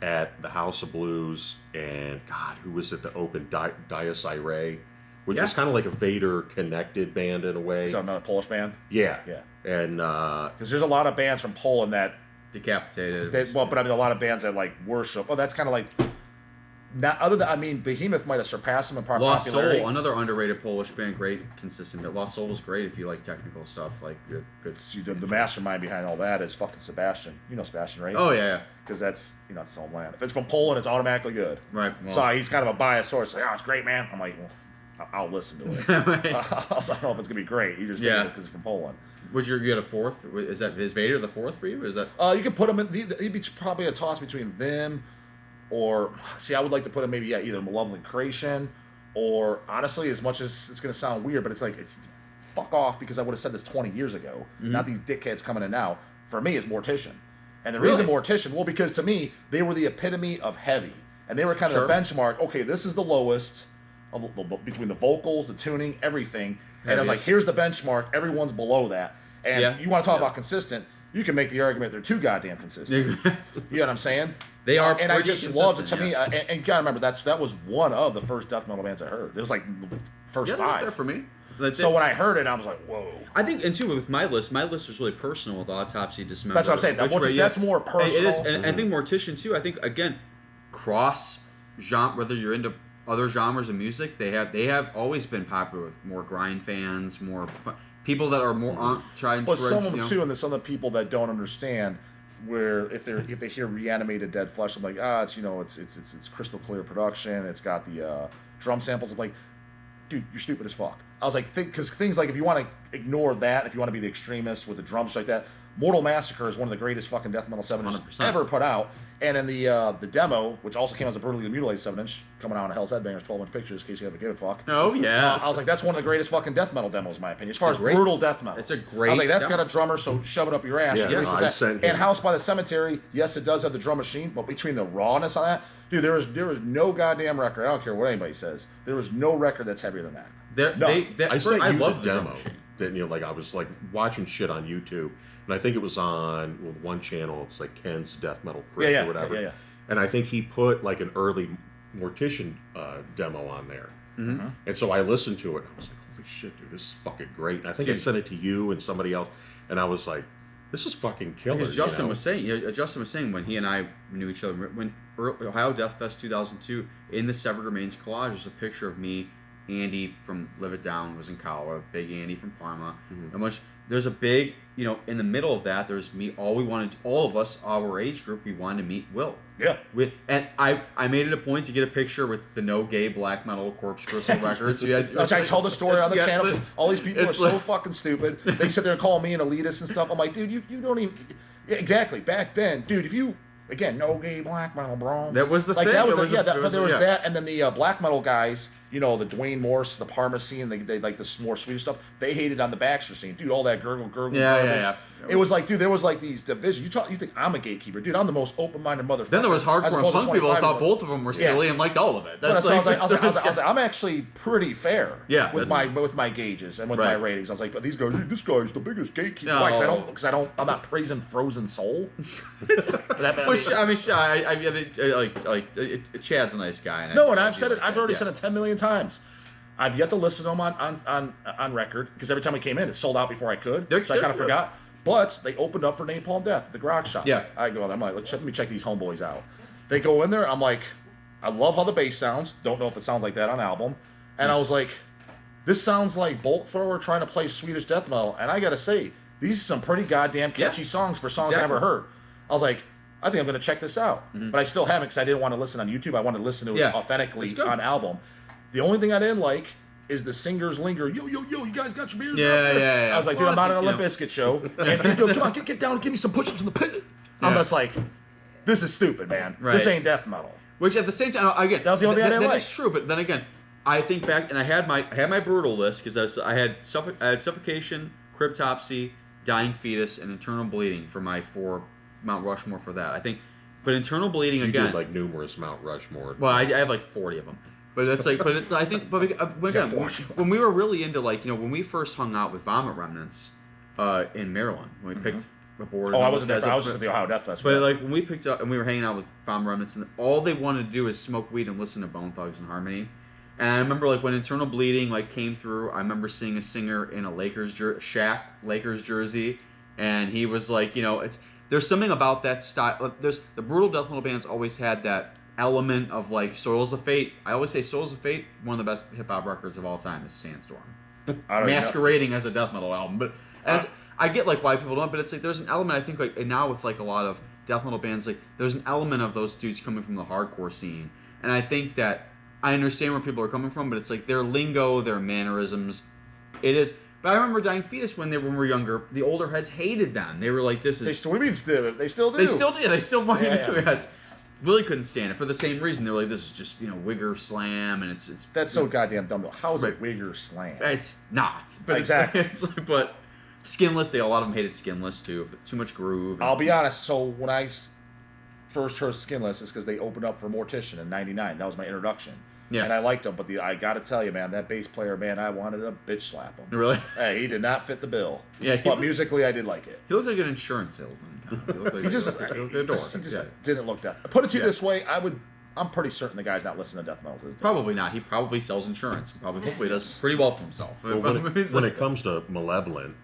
at the House of Blues, and God, who was it? The open Dias Irae, which was kind of like a Vader connected band in a way. Is that another Polish band? Yeah, Yeah. and Because there's a lot of bands from Poland that, Decapitated. but I mean, a lot of bands that like worship. Oh, that's kind of like, not other than, I mean, Behemoth might have surpassed them in Lost popularity. Soul, another underrated Polish band, great, consistent. But Lost Soul is great if you like technical stuff, like good. See, the mastermind behind all that is fucking Sebastian. You know Sebastian, right? Oh yeah, Because that's, it's his own land. If it's from Poland, it's automatically good. right. Well, So he's kind of a biased source. Like, oh, it's great, man. I'm like, well, I'll listen to it. I don't know if it's gonna be great. You just think it's because it's from Poland. Was you had a fourth? Is Vader the fourth for you? Is that? You can put him in. He'd be probably a toss between them, or see, I would like to put him maybe either Malevolent Creation, or honestly, as much as it's gonna sound weird, but it's like, fuck off, because I would have said this 20 years ago. Mm-hmm. Not these dickheads coming in now. For me, it's Mortician, and the Really? reason Mortician, well, because to me they were the epitome of heavy, and they were kind of the benchmark. Okay, this is the lowest of between the vocals, the tuning, everything. And I was like, here's the benchmark. Everyone's below that. And you want to talk about consistent? You can make the argument they're too goddamn consistent. You know what I'm saying? They are, and I just loved it. To me, yeah. and you gotta remember that was one of the first death metal bands I heard. It was like the first Yeah, they're up 5. there for me. So when I heard it, I was like, whoa. I think, and too, with my list was really personal with Autopsy, Dismember. That's what I'm saying. That's more personal. It is, and I think Mortician too. I think again, cross genre. Whether you're into other genres of music, they have always been popular with more grind fans, more people that are more aren't trying. But to some of them too, and there's some of the people that don't understand. Where if they hear Reanimated Dead Flesh, I'm like, it's crystal clear production. It's got the drum samples. I'm like, dude, you're stupid as fuck. I was like, because things like, if you want to ignore that, if you want to be the extremist with the drums like that, Mortal Massacre is one of the greatest fucking death metal 7-inch ever put out. And in the demo, which also came as a brutally mutilated 7-inch, coming out on Hells Headbangers 12-inch pictures, in case you ever give a fuck. Oh yeah. I was like, that's one of the greatest fucking death metal demos, in my opinion, as far as brutal death metal. It's a great. I was like, that's demo. got a drummer, so shove it up your ass. Yeah, And House by the Cemetery, yes, it does have the drum machine, but between the rawness on that, dude, there was no goddamn record. I don't care what anybody says. There was no record that's heavier than that. I love the drum demo. machine. That, like I was like watching shit on YouTube, and I think it was on one channel. It's like Ken's Death Metal Crit or whatever. Yeah. And I think he put like an early Mortician demo on there. Mm-hmm. And so I listened to it, and I was like, holy shit, dude, this is fucking great. And I think I sent it to you and somebody else, and I was like, this is fucking killer. Because Justin was saying when he and I knew each other, when Ohio Death Fest 2002, in the Severed Remains collage, there's a picture of me, Andy from Live It Down was in Cala, Big Andy from Parma, and there's a big, in the middle of that, there's me. All of us, our age group, we wanted to meet Will. Yeah. And I made it a point to get a picture with the no gay black metal Corpse Crystal records. I told the story on the channel. All these people are so fucking stupid. They sit there and call me an elitist and stuff. I'm like, dude, you don't even. Yeah, exactly. Back then, dude, if you. Again, no gay black metal, bro. That was the thing. That was that, and then the black metal guys, the Dwayne Morse, the Parma scene, they like the more Swedish stuff. They hated on the Baxter scene, dude. All that gurgle. Yeah. It was like, dude, there was like these divisions. You think I'm a gatekeeper, dude? I'm the most open-minded motherfucker. Then there was hardcore and punk people that thought both of them were silly and liked all of it. I was like, I'm actually pretty fair. Yeah, with my gauges and with my ratings. I was like, but these guys, dude, this guy's the biggest gatekeeper. Why? Because I'm not praising Frozen Soul. Chad's a nice guy. And I've said it. I've already said it 10 million times. I've yet to listen to them on record because every time we came in, it sold out before I could. So I kind of forgot. But they opened up for Napalm Death at the Grog Shop. Yeah. I'm like, let me check these homeboys out. They go in there. I'm like, I love how the bass sounds. Don't know if it sounds like that on album. And I was like, this sounds like Bolt Thrower trying to play Swedish death metal. And I got to say, these are some pretty goddamn catchy songs for songs I never heard. I was like, I think I'm going to check this out. But I still haven't because I didn't want to listen on YouTube. I wanted to listen to it authentically on album. The only thing I didn't like is the singers linger. Yo, you guys got your beers out there? I was like, dude, I'm not on a Limp Bizkit show. And come on, get down and give me some push-ups in the pit. I'm just like, this is stupid, man. Right. This ain't death metal. Which at the same time, again, that was the only thing I didn't like. That is true, but then again, I think back, and I had my brutal list, because I had Suffocation, Cryptopsy, Dying Fetus, and Internal Bleeding for my 4 Mount Rushmore for that. I think, but Internal Bleeding, you again... did, like, numerous Mount Rushmore. Well, I have, like, 40 of them. But it's like, I think, but again, when we were really into, like, when we first hung out with Vomit Remnants in Maryland, when we picked a board... Oh, I wasn't there. I was just at the Ohio Death Fest. But, like, when we picked up, and we were hanging out with Vomit Remnants, and all they wanted to do is smoke weed and listen to Bone Thugs and Harmony. And I remember, like, when Internal Bleeding, like, came through, I remember seeing a singer in a Lakers jersey, and he was like, there's something about that style. The brutal death metal bands always had that element of, like, Soils of Fate. I always say Soils of Fate, one of the best hip-hop records of all time is Sandstorm. Masquerading as a death metal album. But I get, like, why people don't, but it's like, there's an element, I think, like, and now with, like, a lot of death metal bands, like, there's an element of those dudes coming from the hardcore scene. And I think that I understand where people are coming from, but it's like their lingo, their mannerisms. It is. But I remember Dying Fetus when we were younger. The older heads hated them. They were like, "This is." They still do. They still do. They still fucking do. Yeah. Really couldn't stand it for the same reason. They're like, "This is just Wigger slam," and it's. That's so goddamn dumb. How is it Wigger slam? It's not. But exactly. It's like, but Skinless. A lot of them hated Skinless too. Too much groove. I'll be honest. So when I first heard Skinless, it's because they opened up for Mortician in '99. That was my introduction. Yeah. And I liked him, but I got to tell you, man, that bass player, man, I wanted to bitch slap him. Really? Hey, he did not fit the bill. Yeah. But musically, I did like it. He looked like an insurance salesman. Kind of. He looked like he just didn't look death. Put it to you this way, I'm pretty certain the guy's not listening to death metal. Probably not. He probably sells insurance. Hopefully does pretty well for himself. Well, when it comes to Malevolent,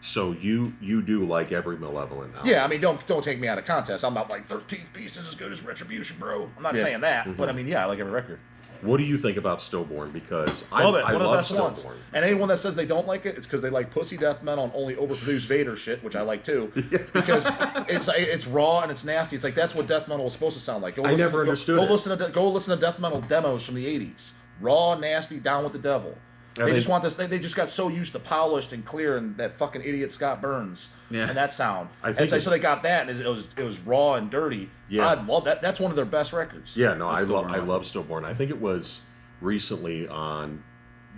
so you do like every Malevolent album. Yeah, I mean, don't take me out of context. I'm not like 13th Beast is as good as Retribution, bro. I'm not saying that, but I mean, yeah, I like every record. What do you think about Stillborn? Because I love Stillborn. Ones. And anyone that says they don't like it, it's because they like pussy death metal and only overproduced Vader shit, which I like too. Because it's raw and it's nasty. It's like that's what death metal was supposed to sound like. I never understood it. Go listen to death metal demos from the '80s. Raw, nasty, down with the devil. They just want this. They just got so used to polished and clear and that fucking idiot Scott Burns and that sound. So they got that, and it was raw and dirty. Yeah, I love that. That's one of their best records. Yeah, no, I love Stillborn. I think it was recently on,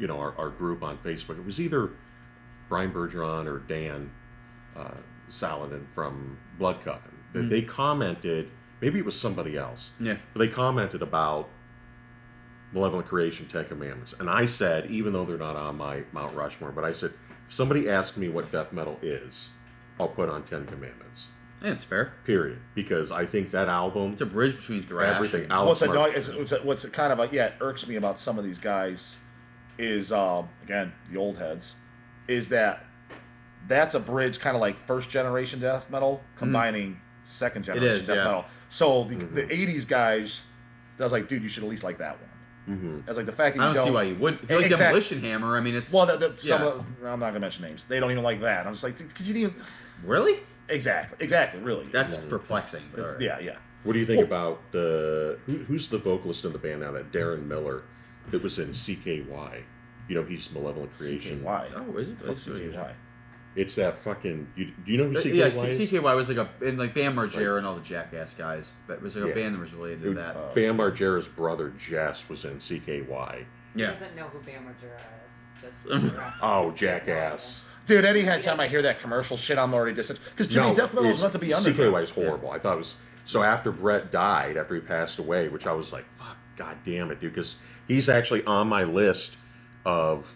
our group on Facebook. It was either Brian Bergeron or Dan Saladin from Blood Coven. They commented. Maybe it was somebody else. Yeah, but they commented about Malevolent Creation, 10 Commandments. And I said, even though they're not on my Mount Rushmore, but I said, if somebody asks me what death metal is, I'll put on 10 Commandments. Yeah, it's fair. Period. Because I think that album... It's a bridge between thrash everything. What's kind of irks me about some of these guys is, again, the old heads, is that's a bridge kind of like first generation death metal combining second generation death metal. So the 80s guys, I was like, dude, you should at least like that one. Mm-hmm. As like the fact that I don't see why you would. If you like Demolition Hammer, I mean, it's I'm not gonna mention names. They don't even like that. I'm just like, because you didn't even really. Exactly, really. That's perplexing. But yeah. What do you think about who's the vocalist in the band now? That Darren Miller, that was in CKY. He's Malevolent Creation. CKY. Oh, is it? CKY. It's that fucking. Do you know who CKY is? CKY was in Bam Margera and all the Jackass guys, but it was like a band that was related to that. Bam Margera's brother Jess was in CKY. Yeah. He doesn't know who Bam Margera is. Just Jackass. Dude, anytime I hear that commercial shit, I'm already distant. Because Jimmy Death Metal is meant to be underground. CKY is horrible. I thought it was. So after Brett died, after he passed away, which I was like, fuck, god damn it, dude, because he's actually on my list of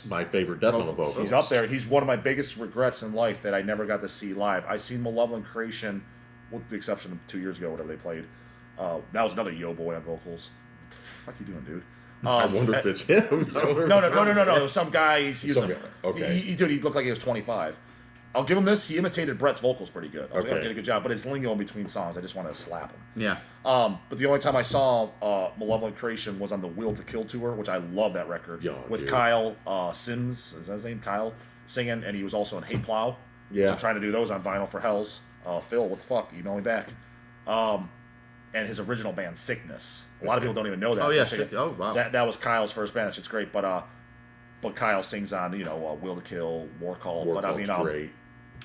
my favorite death metal vocalist. He's up there. He's one of my biggest regrets in life that I never got to see live. I seen Malevolent Creation, with the exception of 2 years ago, whatever they played. That was another Yo Boy on vocals. What the fuck you doing, dude? I wonder if it's him. No. Some guy. He looked like he was 25. I'll give him this. He imitated Brett's vocals pretty good. I was like, did a good job. But his lingo in between songs, I just wanted to slap him. Yeah. But the only time I saw Malevolent Creation was on the Will to Kill tour, which I love that record. With Kyle Sims, is that his name? Kyle singing, and he was also in Hate Plow. Yeah. I'm trying to do those on vinyl for Hells. Phil, what the fuck? Email me back. And his original band, Sickness. A lot of people don't even know that. Oh yeah, oh wow. That was Kyle's first band. That shit's great. But Kyle sings on Will to Kill, War Call. But I mean, great.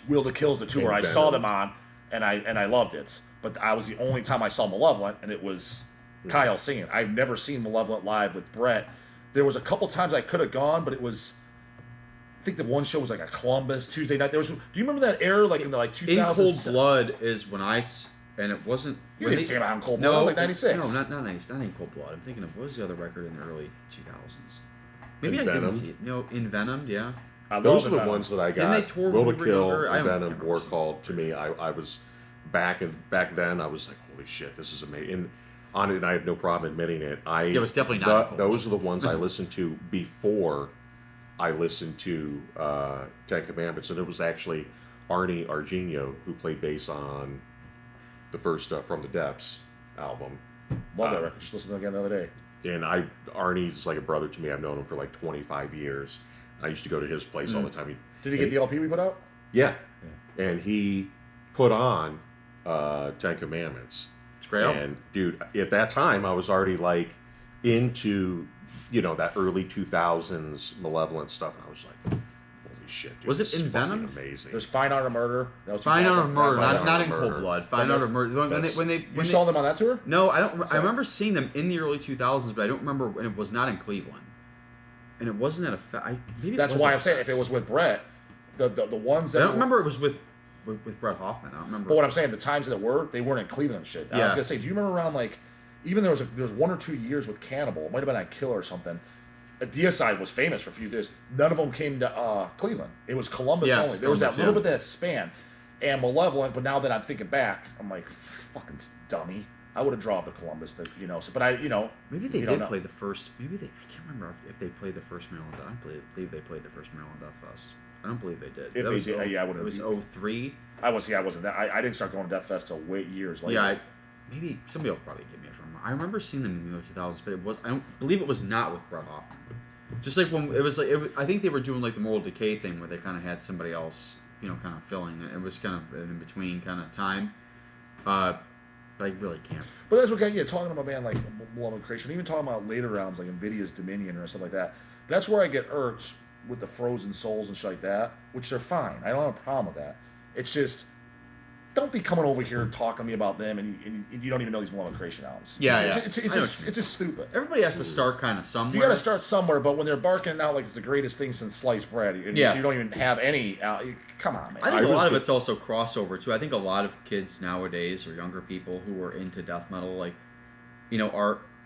Will to Kill's the tour I saw them on, and I loved it. but I was the only time I saw Malevolent, and it was Kyle singing. I've never seen Malevolent live with Brett. There was a couple times I could have gone, but it was. I think the one show was like a Columbus Tuesday night. There was. Do you remember that era, like in the 2000s? In Cold Blood is when and it wasn't. You didn't see about Cold Blood. No, it was like 96. No, not 96. Not in Cold Blood. I'm thinking of what was the other record in the early 2000s? Maybe I didn't see it. No, Envenomed, yeah. Those are the ones that I got. Didn't they tour Will when to we were Kill, younger? Envenomed, War Call. To me, I was back then. I was like, holy shit, this is amazing. And on it, and I have no problem admitting it. It was definitely not. Those are the ones I listened to before I listened to Ten Commandments, and it was actually Arnie Argenio who played bass on the first From the Depths album. Love that record. Just listened to it again the other day. And Arnie's like a brother to me. I've known him for like 25 years. I used to go to his place all the time. Did he get the LP we put out? Yeah. And he put on Ten Commandments. It's great. And dude, at that time I was already like into, that early 2000s Malevolent stuff, and I was like, holy shit, dude. Was it Envenomed? Amazing. There's Fine Art of Murder. Fine Art of Murder, not in Cold Blood. Fine Art of Murder. You saw them on that tour? No, I don't. I remember seeing them in the early 2000s, but I don't remember when it was not in Cleveland. And it wasn't at a maybe that's why I'm saying if it was with Brett, the ones that I don't remember it was with Brett Hoffman. I don't remember. But what I'm saying, the times that they weren't in Cleveland and shit. I was gonna say, do you remember around like even there was 1 or 2 years with Cannibal, it might have been on Killer or something. Deicide was famous for a few years. None of them came to Cleveland. It was Columbus only. There was that little bit that span. And Malevolent, but now that I'm thinking back, I'm like, fucking dummy. I would have drawn to Columbus, maybe they did play the first. I can't remember if they played the first Maryland. I believe they played the first Maryland Death Fest. I don't believe they did. If they did, I would have. It was 03. I wasn't that. I didn't start going to Death Fest till years later. Yeah, maybe somebody will probably give me a from. I remember seeing them in the early 2000s, but I don't believe it was not with Brett Hoffman. Just like when it was like, I think they were doing like the Moral Decay thing where they kind of had somebody else, kind of filling it. It was kind of an in between kind of time. But I really can't. But that's what talking about a band like Malevolent Creation, even talking about later rounds like Nvidia's Dominion or stuff like that. That's where I get irked with the Frozen Souls and shit like that, which they're fine. I don't have a problem with that. It's just, don't be coming over here and talking to me about them and you don't even know these Malevolent Creation albums. Yeah, it's just stupid. Everybody has to start kind of somewhere. You got to start somewhere, but when they're barking out like it's the greatest thing since sliced bread, and you don't even have any. Come on, man. I think a lot of it's also crossover too. I think a lot of kids nowadays or younger people who are into death metal,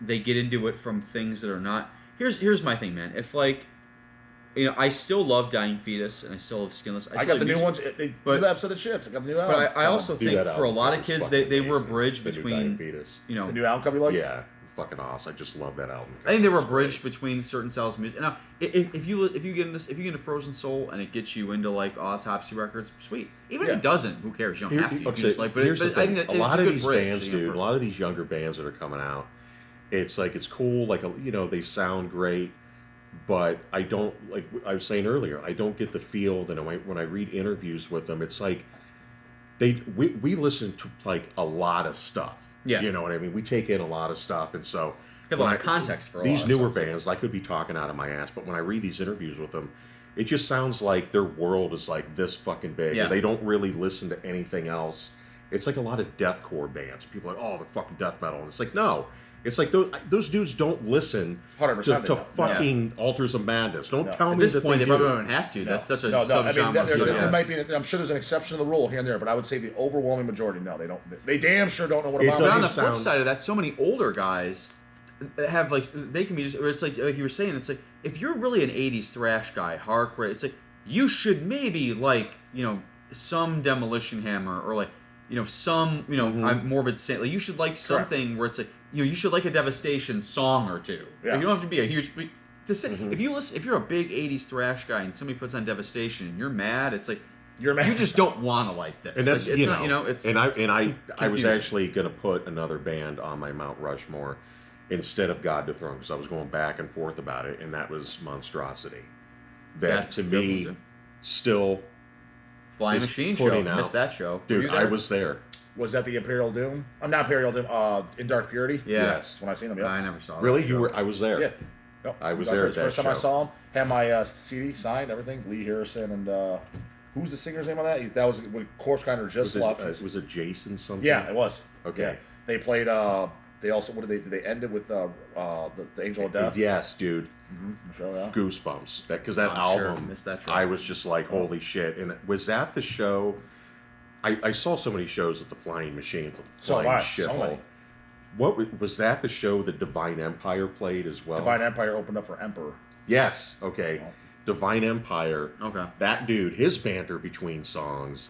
they get into it from things that are not. Here's my thing, man. If I still love Dying Fetus and I still love Skinless. I got the new ones. They do that episode of Ships. I got the new album. But I also think for a lot of kids, they were a bridge between. The new album cover, yeah, fucking awesome. I just love that album. I think they were a bridge between certain styles of music. Now, if you get into Frozen Soul and it gets you into Autopsy Records, sweet. Even if it doesn't, who cares? You don't have to. You just but I think a lot of these bands, dude. A lot of these younger bands that are coming out, it's like it's cool. They sound great. But I don't, like I was saying earlier, I don't get the feel that when I read interviews with them, it's like we listen to like a lot of stuff. Yeah. You know what I mean? We take in a lot of stuff, and so a lot of context for these newer bands. I could be talking out of my ass, but when I read these interviews with them, it just sounds like their world is like this fucking big. Yeah. And they don't really listen to anything else. It's like a lot of deathcore bands. People are like, oh, the fucking death metal, and it's like, no. It's like those dudes don't listen to fucking Altars of Madness. Don't tell me at this point they probably don't have to. That's such a subgenre. There might be. I'm sure there's an exception to the rule here and there, but I would say the overwhelming majority, no, they don't. They damn sure don't know what about. But on the flip side of that, so many older guys have they can be just. It's like you were saying. It's like if you're really an '80s thrash guy, hardcore. It's like you should maybe some Demolition Hammer or some Morbid Saint. You should like something where it's like. You should like a Devastation song or two. Yeah. You don't have to be a huge. Just say, if you're a big '80s thrash guy and somebody puts on Devastation and you're mad, it's like you're mad. You just don't want to like this. And that's it's I was actually going to put another band on my Mount Rushmore instead of God Dethroned because I was going back and forth about it, and that was Monstrosity. That's to me still Flying Machine show. Missed that show, dude. I was there. Was that the Imperial Doom? I'm not Imperial Doom. In Dark Purity. Yeah. Yes. When I seen them. I never saw. Really? You were? I was there. Yeah. Yep. I was there at that first time I saw him. Had my CD signed, everything. Lee Harrison and who's the singer's name on that? That was when Corpse Grinder just left. Was it Jason something? Yeah, it was. Okay. Yeah. They played. They also did they end it with the Angel of Death? Yes, dude. Mm-hmm. Sure, yeah. Goosebumps. Because that album, missed that show. I was just like, holy shit. And was that the show? I saw so many shows at the Flying Machine, the Flying Shithole. What was that? The show that Divine Empire played as well? Divine Empire opened up for Emperor. Yes. Okay. Oh. Divine Empire. Okay. That dude, his banter between songs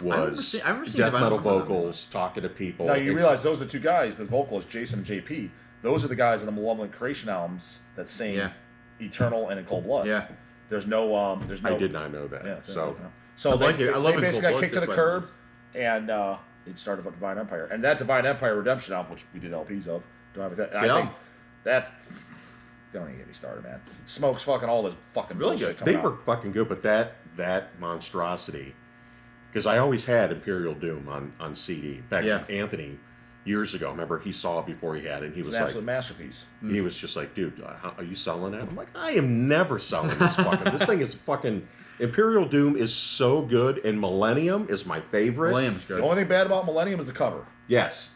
was I've never seen death Divine metal Empire. vocals, talking to people. Now you realize those are the two guys, the vocalists, Jason and JP. Those are the guys in the Malevolent Creation albums that sing Eternal and In Cold Blood. Yeah. There's no. I did not know that. Yeah, so they basically got kicked to the Blood, curb, and they started up Divine Empire. And that Divine Empire Redemption album, which we did LPs of, I think that. Don't even get me started, man. Smokes fucking all this fucking really bullshit good. They coming were fucking good, but that monstrosity, because I always had Imperial Doom on CD. In fact, Anthony, years ago, remember, he saw it before he had it, and he was an like, absolute masterpiece. He was just like, dude, are you selling that? I'm like, I am never selling this fucking. This thing is fucking. Imperial Doom is so good, and Millennium is my favorite. Millennium's good. The only thing bad about Millennium is the cover. Yes.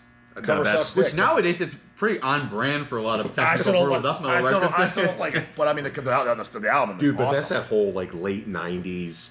Cover sucks Which dick. nowadays it's pretty on brand for a lot of technical brutal death metal references. I still don't like it, but I mean the album is dude, but awesome. that's that whole like late '90s.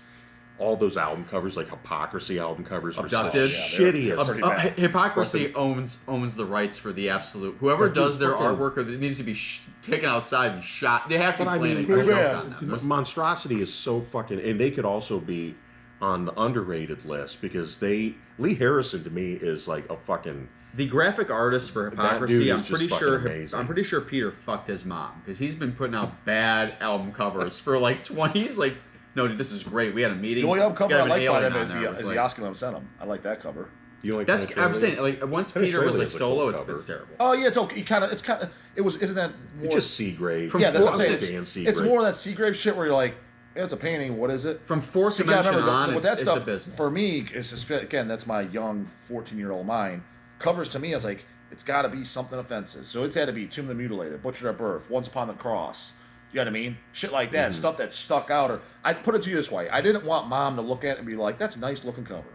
All those album covers, like Hypocrisy album covers, were so Abducted. shitty. Hypocrisy owns the rights for the absolute. Whoever does their artwork or that needs to be taken outside and shot. They have to be planning a joke on them. Monstrosity is so fucking, and they could also be on the underrated list because Lee Harrison to me is like a fucking. The graphic artist for Hypocrisy, I'm pretty sure Peter fucked his mom because he's been putting out bad album covers for like 20. He's like, no, dude, this is great. We had a meeting. The only album cover I like by them is the Osculum Senum. I like that cover. That's I'm saying like once Peter was like solo, it's terrible. Oh yeah, it's okay. Isn't that more? It's just Seagrave. Yeah, that's what I'm saying. It's more of that Seagrave shit where you're like, it's a painting. What is it? From Fourth Dimension on, it's abysmal. For me, it's just again, that's my young 14-year-old mind. Covers to me, I was like, it's got to be something offensive. So it had to be Tomb of the Mutilated, Butchered at Birth, Once Upon the Cross. You know what I mean? Shit like that, stuff that stuck out. Or I put it to you this way: I didn't want Mom to look at it and be like, "That's a nice looking cover."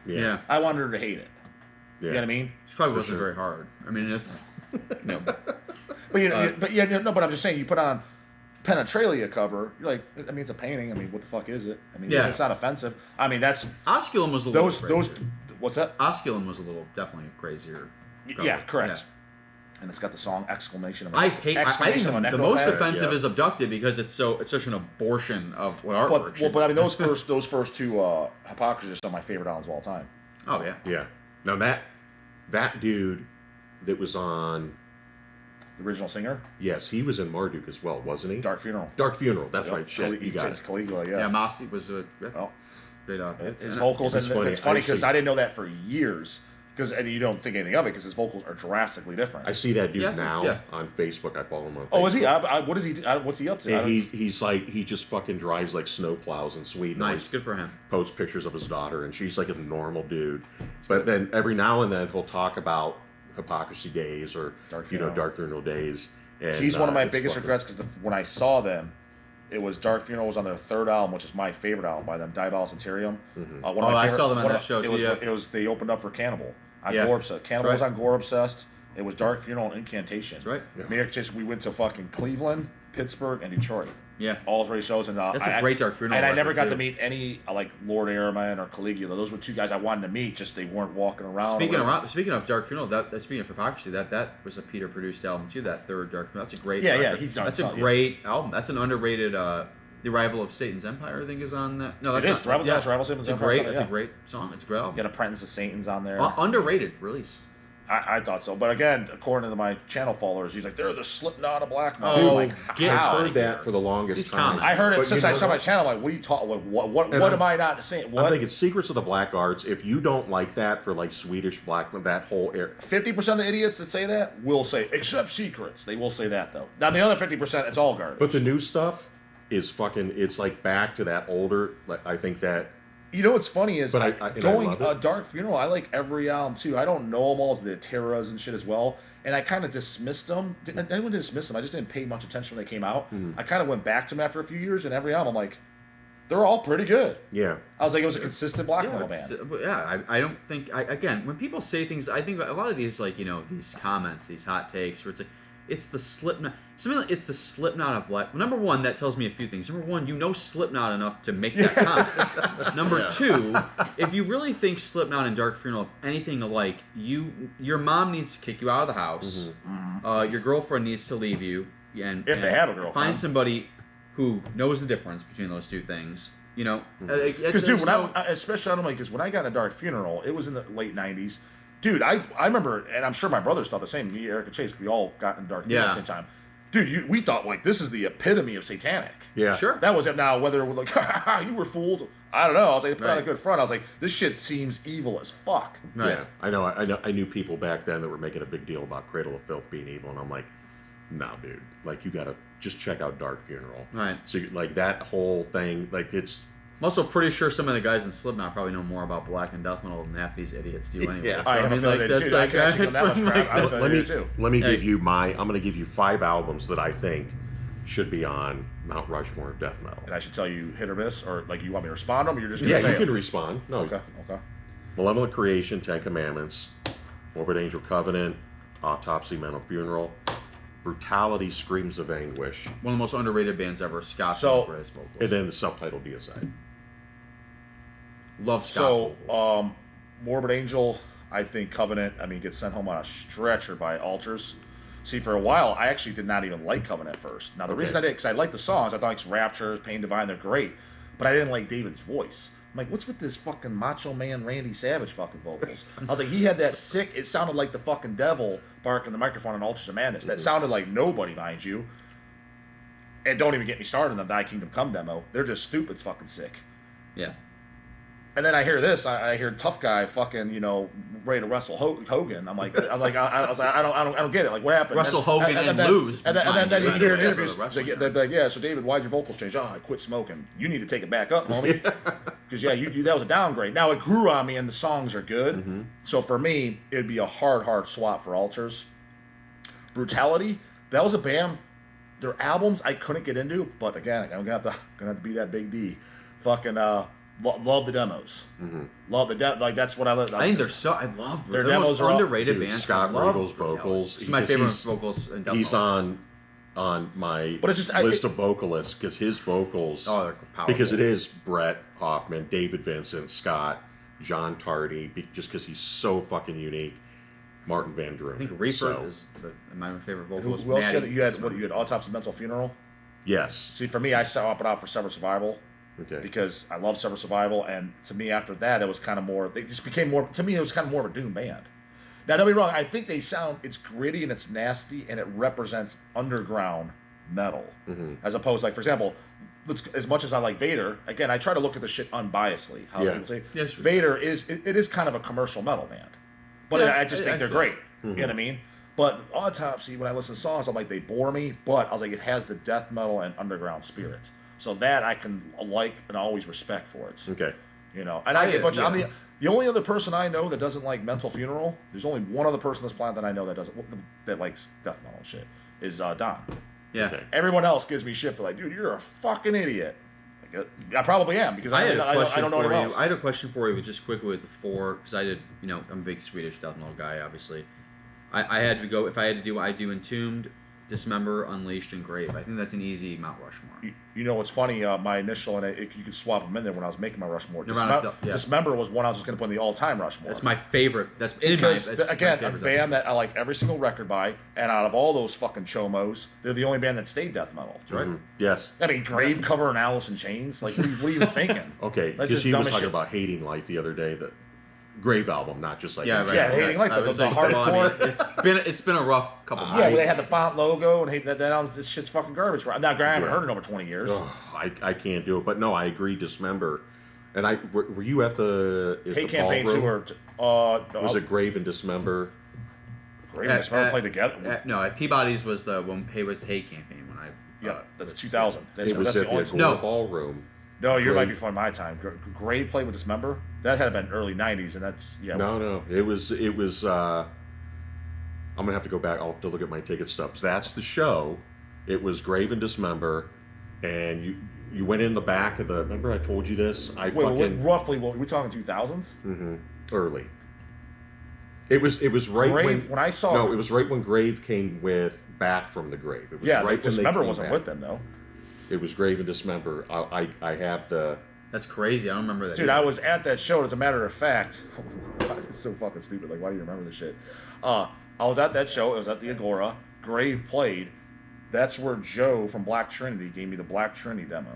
Yeah. I wanted her to hate it. Yeah. You know what I mean? Which probably wasn't very hard. I mean, it's no. But I'm just saying, you put on Penetralia cover, you're like, I mean, it's a painting. I mean, what the fuck is it? I mean, it's not offensive. I mean, that's Osculum was a little those. What's that? Osculum was a little definitely crazier. Cover. Yeah, correct. Yeah. And it's got the song exclamation. I think the most offensive is Abducted because it's such an abortion of what artwork. But I mean those first two Hypocrisy are some of my favorite albums of all time. Oh yeah. Yeah. Now that dude that was on the original singer. Yes, he was in Marduk as well, wasn't he? Dark Funeral. That's right. Shit, you got it. Caligula, yeah. Yeah, Mossy was a his vocals, and it's funny because I didn't know that for years. And you don't think anything of it because his vocals are drastically different. I see that dude now on Facebook. I follow him on Facebook. Oh, is he? What is he? What's he up to? And he's like, he just fucking drives like snow plows in Sweden. Nice, good for him. Posts pictures of his daughter, and she's like a normal dude. But then every now and then he'll talk about Hypocrisy days or Dark Funeral days. And he's one of my biggest regrets because when I saw them, it was Dark Funeral was on their third album, which is my favorite album by them, Diabolus Interium. Mm-hmm. I saw them on that show too. It was they opened up for Cannibal. Gore Obsessed. Cannibal was on Gore Obsessed. It was Dark Funeral and Incantation. That's right. Yeah. We went to fucking Cleveland, Pittsburgh, and Detroit. Yeah. All 3 shows. And that's a great Dark Funeral. And I never got to meet any like Lord Airman or Caligula. Those were 2 guys I wanted to meet. Just they weren't walking around. Speaking of Dark Funeral, speaking of Hypocrisy, that was a Peter produced album too. That third Dark Funeral. That's a great. That's a great album. That's an underrated. The Arrival of Satan's Empire, I think, is on that. No, that's Arrival of Satan's Empire. It's a great song. It's a great album. You got Apprentice of Satan's on there. Underrated release. I thought so, but again, according to my channel followers, he's like, they're the Slipknot of black metal. Oh, I've heard that for the longest time. I heard it since I saw my channel. Like, what are you talking? What am I not saying? I'm thinking Secrets of the Black Arts. If you don't like that for like Swedish black, that whole era. 50% of the idiots that say that will say, except Secrets. They will say that though. Now the other 50%, it's all garbage. But the new stuff is fucking. It's like back to that older. Like I think that. You know what's funny is going Dark Funeral. I like every album too. I don't know them all, the Terras and shit as well, and I kind of dismissed them. I didn't dismiss them. I just didn't pay much attention when they came out. I kind of went back to them after a few years, and every album I'm like, they're all pretty good. Yeah. I was like, it was a consistent black metal band. Yeah, I don't think. Again, when people say things, I think a lot of these, like, these comments, these hot takes, where it's like, it's the Slipknot. Something like it's the Slipknot of black. Number one, that tells me a few things. Number one, Slipknot enough to make that comment. Number two, if you really think Slipknot and Dark Funeral have anything alike, your mom needs to kick you out of the house. Mm-hmm. Your girlfriend needs to leave you, and if they have a girlfriend, find somebody who knows the difference between those two things. Because dude, especially I'm like, because when I got a Dark Funeral, it was in the late '90s. Dude, I remember, and I'm sure my brothers thought the same. Me, Eric, and Chase, we all got in Dark Funeral at the same time. Dude, we thought, like, this is the epitome of satanic. Yeah. Sure. That was it. Now, whether we're like, you were fooled, I don't know. I was like, put on a good front. I was like, this shit seems evil as fuck. Right. Yeah. I knew people back then that were making a big deal about Cradle of Filth being evil, and I'm like, no, dude. Like, you gotta just check out Dark Funeral. Right. So, like, that whole thing, like, it's... I'm also pretty sure some of the guys in Slipknot probably know more about black and death metal than half these idiots do anyway. Yeah. So, I mean, like, that's like... Let me give you I'm going to give you 5 albums that I think should be on Mount Rushmore of death metal. And I should tell you hit or miss, or, like, you want me to respond to them, or you're just going to say Yeah, you can respond. No. Okay. Malevolent Creation, 10 Commandments, Morbid Angel Covenant, Autopsy, Mental Funeral, Brutality, Screams of Anguish. One of the most underrated bands ever, Scott's vocals. And then the self-titled Deicide. Love Scott's vocals. Morbid Angel, I think Covenant, gets sent home on a stretcher by Altars. See, for a while, I actually did not even like Covenant at first. Now, the reason I did, because I liked the songs, I thought like Rapture, Pain Divine, they're great, but I didn't like David's voice. I'm like, what's with this fucking Macho Man Randy Savage fucking vocals? I was like, he had that sick, it sounded like the fucking devil barking the microphone in Altars of Madness. That sounded like nobody, mind you. And don't even get me started on the Thy Kingdom Come demo. They're just stupid fucking sick. Yeah. And then I hear this. I hear tough guy fucking, ready to wrestle Hogan. I don't get it. Like, what happened? Wrestle Hogan and lose. And then you hear in interviews, yeah. So David, why'd your vocals change? Oh, I quit smoking. You need to take it back up, homie. Because that was a downgrade. Now it grew on me, and the songs are good. Mm-hmm. So for me, it'd be a hard swap for Altars. Brutality. That was a band. Their albums I couldn't get into, but again, I'm gonna have to be that Big D. Fucking love the demos. Mm-hmm. Love the like that's what I love. I think I love their demos. Are underrated bands. Scott Riegel's vocals. He's my favorite vocals. He's on my list of vocalists because his vocals. Oh, they're powerful. Because it is Brett Hoffman, David Vincent, Scott, John Tardy. Just because he's so fucking unique. Martin Van Drunen. I think Reaper is my favorite vocalist. Who else you had Autopsy, Mental Funeral. Yes. See, for me, I swap it out for Severed Survival. Okay. Because I love Severed Survival, and to me, after that, it was kind of more. They just became more. To me, it was kind of more of a doom band. Now, don't be wrong. I think they sound. It's gritty and it's nasty, and it represents underground metal, as opposed, like, for example, as much as I like Vader, again, I try to look at the shit unbiasedly. How people say Vader is kind of a commercial metal band, but I just think they're great. You know what I mean? But Autopsy, when I listen to songs, I'm like, they bore me, but I was like, it has the death metal and underground spirit. So that I can like and always respect for it. Okay. And I'm the only other person I know that doesn't like Mental Funeral. There's only one other person on this planet that I know that likes death metal and shit. Is Don. Yeah. Okay. Everyone else gives me shit for like, dude, you're a fucking idiot. Like, I probably am because I don't know anyone else. I had a question for you, but just quickly with the 4, because I did. I'm a big Swedish death metal guy, obviously. I had to go if I had to do what I do Entombed, Dismember, Unleashed, and Grave. I think that's an easy Mount Rushmore. You know what's funny? My initial, and you could swap them in there when I was making my Rushmore. Dismember was one I was just going to put in the all-time Rushmore. That's my favorite. That's again a band that I like every single record by, and out of all those fucking chomos, they're the only band that stayed death metal. That's right. Mm-hmm. Yes. Grave cover and Alice in Chains. Like, what are you thinking? Okay, because he was talking about Hating Life the other day. That Grave album, not just like Hating Life, the hardcore. It's been a rough couple months. Yeah, they had the font logo and this shit's fucking garbage. Now, I haven't heard it in over 20 years. I can't do it, but no, I agree. Dismember, and were you at the Hate Campaign tour? Was it Grave and Dismember? Grave and Dismember played together. No, at Peabody's was the Hate Campaign when I. That's 2000. It was at the Ballroom. No, you might be before my time. Grave played with Dismember. That had been early '90s, and that's No, it was. I'm gonna have to go back. I'll have to look at my ticket stubs. That's the show. It was Grave and Dismember, and you went in the back of the. Remember I told you this? Roughly, what we talking 2000s? Mm-hmm. Early. It was right Grave, when I saw. No, it was right when Grave came with Back from the Grave. It was yeah, right Dismember wasn't with them though. It was Grave and Dismember. I have the. That's crazy. I don't remember that. Dude, I was at that show. As a matter of fact, it's so fucking stupid. Like, why do you remember this shit? I was at that show. It was at the Agora. Grave played. That's where Joe from Black Trinity gave me the Black Trinity demo.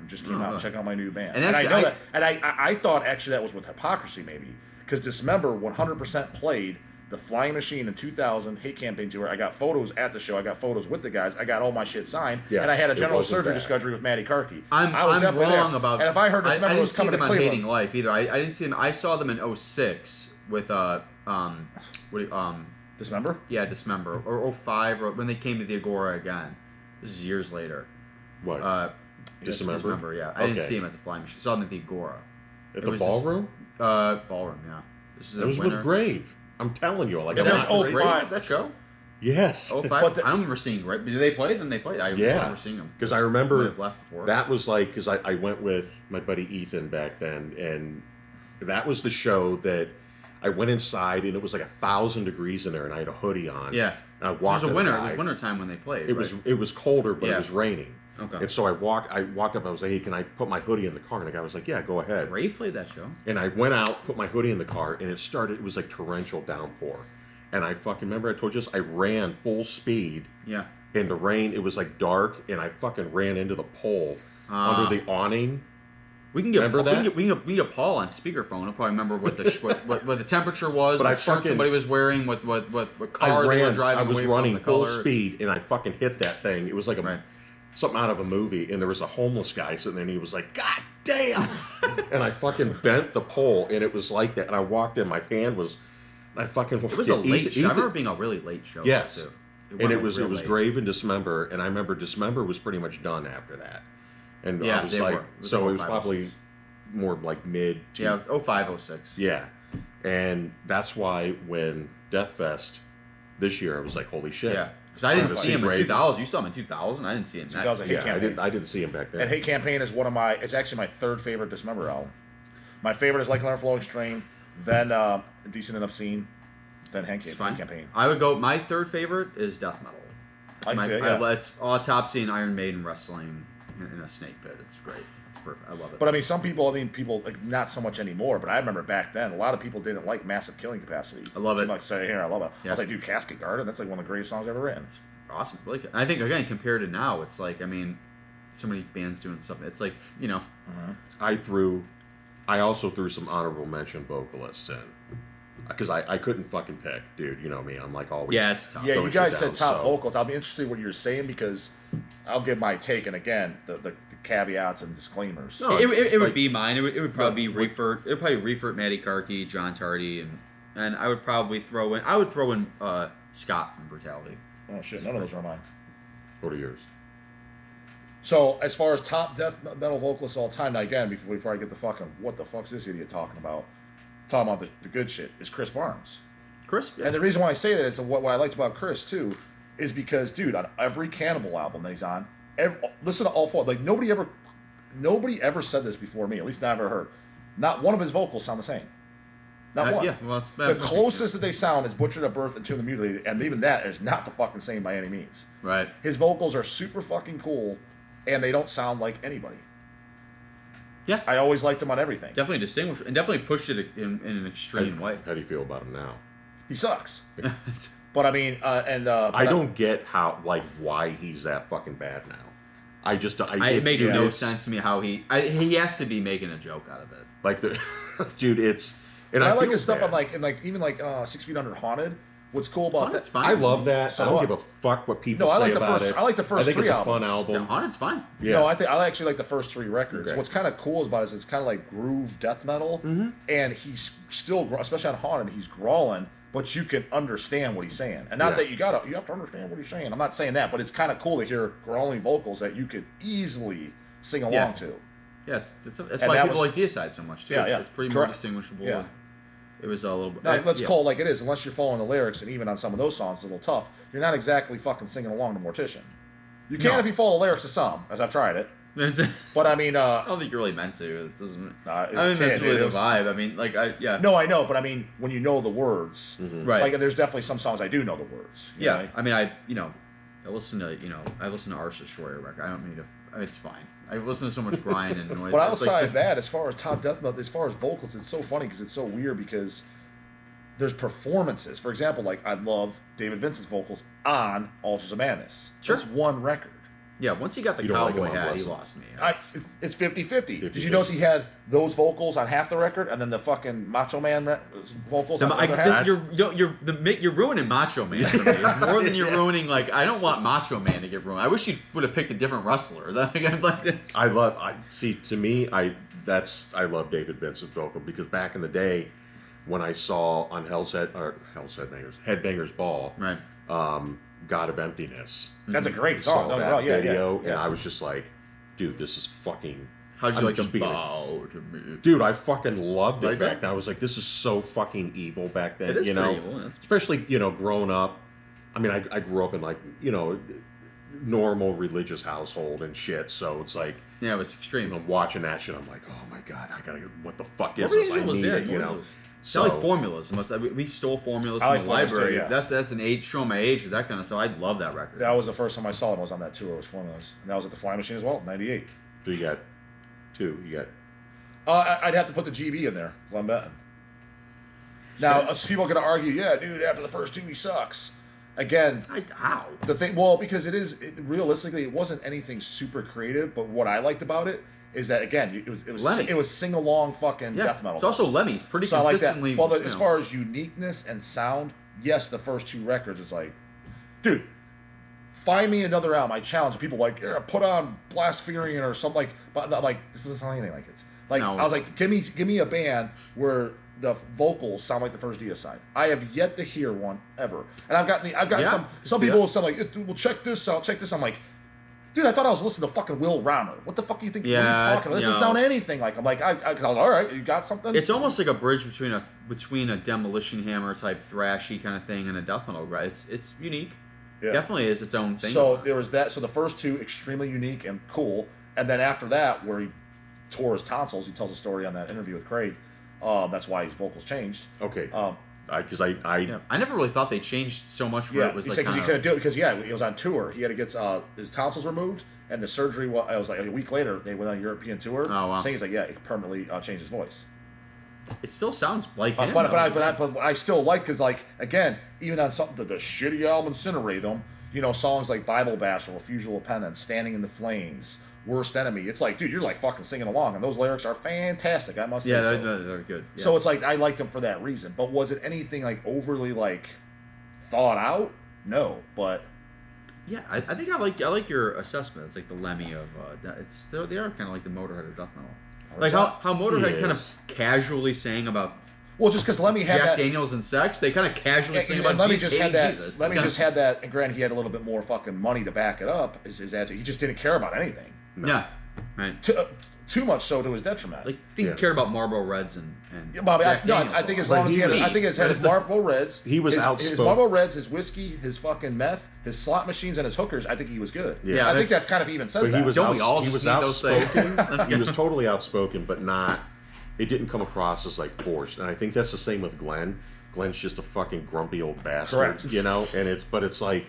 It just came out. Check out my new band. And actually, I know that. And I thought actually that was with Hypocrisy maybe, because Dismember 100% played the Flying Machine in 2000 Hate Campaign tour. I got photos at the show. I got photos with the guys. I got all my shit signed. Yeah, and I had a general surgery discovery with Matty Karki. I was definitely wrong about. And if I heard Dismember was coming to Cleveland, I didn't see them on Hating Life either. I didn't see them. I saw them in 06 with Dismember? Yeah, Dismember or 05 or when they came to the Agora again. This is years later. What? Dismember. Yeah, I didn't see him at the Flying Machine. I saw them at the Agora. At the ballroom? Ballroom. Yeah. This is it was with Grave. I'm telling you, like that was 05 that show. Yes. 05. I remember seeing Grave. Did they play? Then they played. I remember seeing them. Because I remember left before. That was like because I went with my buddy Ethan back then, and that was the show that I went inside, and it was like 1,000 degrees in there, and I had a hoodie on. Yeah. And I walked. It was winter. It was winter time when they played. It was colder, but it was raining. Okay. And so I walked up. I was like, "Hey, can I put my hoodie in the car?" And the guy was like, "Yeah, go ahead." Grave played that show. And I went out, put my hoodie in the car, and it was like torrential downpour. And I fucking remember I told you this. I ran full speed. Yeah. In the rain, it was like dark, and I fucking ran into the pole under the awning. We can get we can get Paul on speakerphone. He'll probably remember what the temperature was, what shirt somebody was wearing, what car they were driving. I was away running from the full color. speed, and I fucking hit that thing. It was like something out of a movie, and there was a homeless guy sitting there, and he was like, "God damn!" And I fucking bent the pole, and it was like that. And I walked in, my hand was, I fucking. It was a late show. I remember being a really late show. Yes, too. It was Grave and Dismember, and I remember Dismember was pretty much done after that. And I was like, it was probably more like mid. Yeah, 05, 06. Yeah, and that's why when Death Fest this year, I was like, holy shit. Yeah. Because I didn't see him in 2000. You saw him in 2000. I didn't see him. 2000 Hate Campaign. I didn't see him back then. And Hate Campaign is it's actually my third favorite Dismember album. My favorite is Like Another Flowing Stream, then Decent and Obscene, then Hate Campaign. I would go. My third favorite is Death Metal. It's autopsy and Iron Maiden wrestling in a snake pit. It's great. It's perfect. I love it. But I mean, some people, like, not so much anymore. But I remember back then, a lot of people didn't like Massive Killing Capacity. I love it. Like, say, here, I love it. Yeah. I was like, dude, Casket Garden, that's like one of the greatest songs I've ever written. It's awesome. Like, I think again, compared to now, it's like, I mean, so many bands doing stuff. It's like, you know. Mm-hmm. I also threw some honorable mention vocalists in. Because I couldn't fucking pick, dude. You know me. I'm like always. Yeah, it's tough. Yeah, you guys said top vocals. I'll be interested in what you're saying because I'll give my take. And again, the caveats and disclaimers. No, it would be mine. It would probably be Reefert. It would probably Reefert, Matty Karki, John Tardy, and I would probably throw in. I would throw in Scott from Brutality. Oh shit! None of those are mine. What are yours? So as far as top death metal vocalists all time, now again, before I get the fucking what the fuck's this idiot talking about the good shit, is Chris Barnes. Chris, yeah. And the reason why I say that is what I liked about Chris too is because, dude, on every Cannibal album that he's on, listen to all four. Like nobody ever said this before me. At least I never heard. Not one of his vocals sound the same. Not one. Yeah, well, the closest that they sound is Butchered at Birth and Tomb of the Mutilated, and even that is not the fucking same by any means. Right. His vocals are super fucking cool, and they don't sound like anybody. Yeah. I always liked him on everything. Definitely distinguished, and definitely pushed it in an extreme way. How do you feel about him now? He sucks. But I mean, I don't get why he's that fucking bad now. It makes no sense to me how he has to be making a joke out of it. Like dude, it's. And I like his stuff on even 6 Feet Under Haunted. What's cool about Haunted's that? fine. I love that. So I don't give a fuck what people say about it. I like the first three three albums. I think it's a fun albums. album. Yeah, Haunted's fine. Yeah. No, I actually like the first three records. Okay. What's kind of cool about it is it's kind of like groove death metal, and he's still, especially on Haunted, he's growling, but you can understand what he's saying. And not that you have to understand what he's saying. I'm not saying that, but it's kind of cool to hear growling vocals that you could easily sing along to. Yeah, that's why people like Deicide so much too. Yeah, it's pretty more distinguishable. Yeah. It was a little bit. Now, let's call it like it is. Unless you're following the lyrics, and even on some of those songs, it's a little tough. You're not exactly fucking singing along to Mortician. You can if you follow the lyrics to some, as I've tried it. But I mean, I don't think you really meant to. It doesn't. I think it that's can, really it the was- vibe. I mean, like, yeah. No, I know, but I mean, when you know the words, Right. like, there's definitely some songs I do know the words. you Yeah. know? I mean, I listen to Arch Destroyer record. I don't need to. I mean, it's fine. I listen to so much grind and noise. But It's outside like, that, as far as top death metal, as far as vocals, it's so funny because it's so weird because there's performances. For example, like I love David Vincent's vocals on Altars of Madness. Sure. Just one record. Yeah, once he got the You don't like cowboy him on hat, he Blessed. lost me. It's 50-50. Did 50-50. you notice he had those vocals on half the record and then the fucking Macho Man vocals on the other half? You're ruining Macho Man for me. It's more than you're ruining. Like, I don't want Macho Man to get ruined. I wish you would have picked a different wrestler. To me, I love David Vincent's vocal because back in the day, when I saw on Hells Headbangers Ball, Right. God of Emptiness. That's a great Saw song. No, that well, yeah, video, yeah. and I was just like, dude, this is fucking. How'd you I'm like to just being a- bow to me? Dude, I fucking loved it Like back that? then. I was like, this is so fucking evil back then. It is you know, pretty evil, that's- especially growing up. I mean, I grew up in like normal religious household and shit. So it's like Yeah, it was extreme. watching that shit. I'm like, oh my god, I gotta. What the fuck is What this? reason I was need that? it. What was this? So Sound like formulas. We stole formulas I from like the formulas too, library. yeah. That's an age, show my age, that kind of stuff. I love that record. That was the first time I saw him. Was on that tour. It was Formulas. And that was at the Flying Machine as well, 98. So you got two. You got. I'd have to put the GB in there, Glenn Benton. Now, people are going to argue, yeah, dude, after the first two, he sucks. Again, How? the thing, because realistically, it wasn't anything super creative, but what I liked about it is that, again, Lemmy. it was sing-along fucking Yeah. death metal. It's also vocals. Lemmy's pretty So I like that. consistently. Well, as far as uniqueness and sound, yes, the first two records is like, dude, find me another album. I challenge people like, yeah, put on Blasphemerian or something but I'm like, this doesn't sound anything like it. Like, No. I was like, give me a band where the vocals sound like the first Deicide. I have yet to hear one ever, and I've got Yeah, some see people that? will sound like, well, check this out, check this. I'm like, dude, I thought I was listening to fucking Will Rauner. What the fuck do you think? Yeah, what are you talking about? it's, This doesn't sound anything like. I'm like, I was all right. You got something? It's almost like a bridge between a Demolition Hammer type thrashy kind of thing and a death metal. Right? It's unique. Yeah. Definitely is its own thing. So there was that. So the first two extremely unique and cool, and then after that, where he tore his tonsils, he tells a story on that interview with Craig. That's why his vocals changed. Okay. Um, Because Yeah. I never really thought they changed so much. Where yeah, it was he like said because he kind couldn't do it because he was on tour. He had to get his tonsils removed, and the surgery was like a week later. They went on a European tour. Oh, wow. Saying he's like, yeah, it permanently changed his voice. it still sounds like him. But though. I still like because like again, even on something the shitty album Incinerate Them, songs like Bible Bash or Refusal of Penance, Standing in the Flames, Worst Enemy. It's like, dude, you're like fucking singing along, and those lyrics are fantastic. I must say. Yeah, so. they're good. Yeah. So it's like I liked them for that reason. But was it anything like overly like thought out? No, but yeah, I think I like your assessment. It's like the Lemmy of they are kind of like the Motorhead of death metal. Like how Motorhead kind of Yes. casually sang about well, just because Lemmy had Jack that. Daniels and sex, they kind of casually sing And about Lemmy Jesus, just had hating that. Jesus. Lemmy It's just kinda- had that, and granted, he had a little bit more fucking money to back it up. His attitude, he just didn't care about anything. Yeah, right. Too much so to his detriment. Like I think Yeah. he cared about Marlboro Reds and Yeah, Bobby, Jack Daniels I think a as lot. long as he had, he's- I think it had his It's a- Marlboro Reds. He was his outspoken. Marlboro Reds, his whiskey, his fucking meth, his slot machines, and his hookers. I think he was good. Yeah, I think that's kind of even says But that. he was, Don't we all he just was need those things? outspoken. That's He good. was totally outspoken, but not. It didn't come across as like forced, and I think that's the same with Glenn. Glenn's just a fucking grumpy old bastard, Correct. And it's like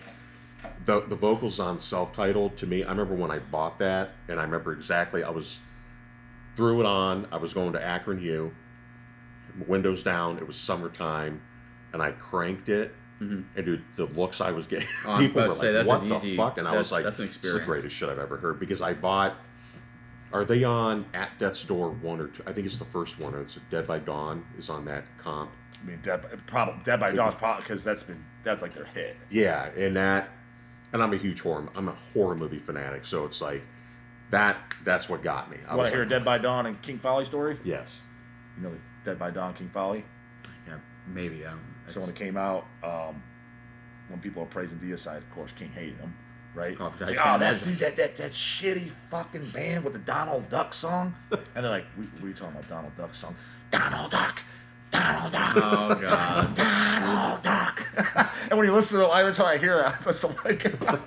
the vocals on Self-Titled to me. I remember when I bought that, and I remember exactly. I threw it on. I was going to Akron U, windows down. It was summertime, and I cranked it. Mhm. And dude, the looks I was getting, Oh, I'm people about were to say, like, that's "What an the easy- fuck?" And I was like, that's an "This is the experience." greatest shit I've ever heard." Because I bought. Are they on At Death's Door 1 or 2? I think it's the first one. It's Dead by Dawn is on that comp. I mean, Dead by Dawn's probably because that's like their hit. Yeah, and I'm a huge horror movie fanatic, so it's like that's what got me. You want to hear a Dead by Dawn and King Folly story? Yes. You know the Dead by Dawn, King Folly. Yeah, maybe. So when it came out, when people are praising Deicide, of course, King hated him, right? Oh, I He's like, can't that imagine. dude, that shitty fucking band with the Donald Duck song. And they're like, what are you talking about, Donald Duck song? Donald Duck, Donald Duck. Oh, God. Donald Duck. And when you listen to it, every time I hear it, I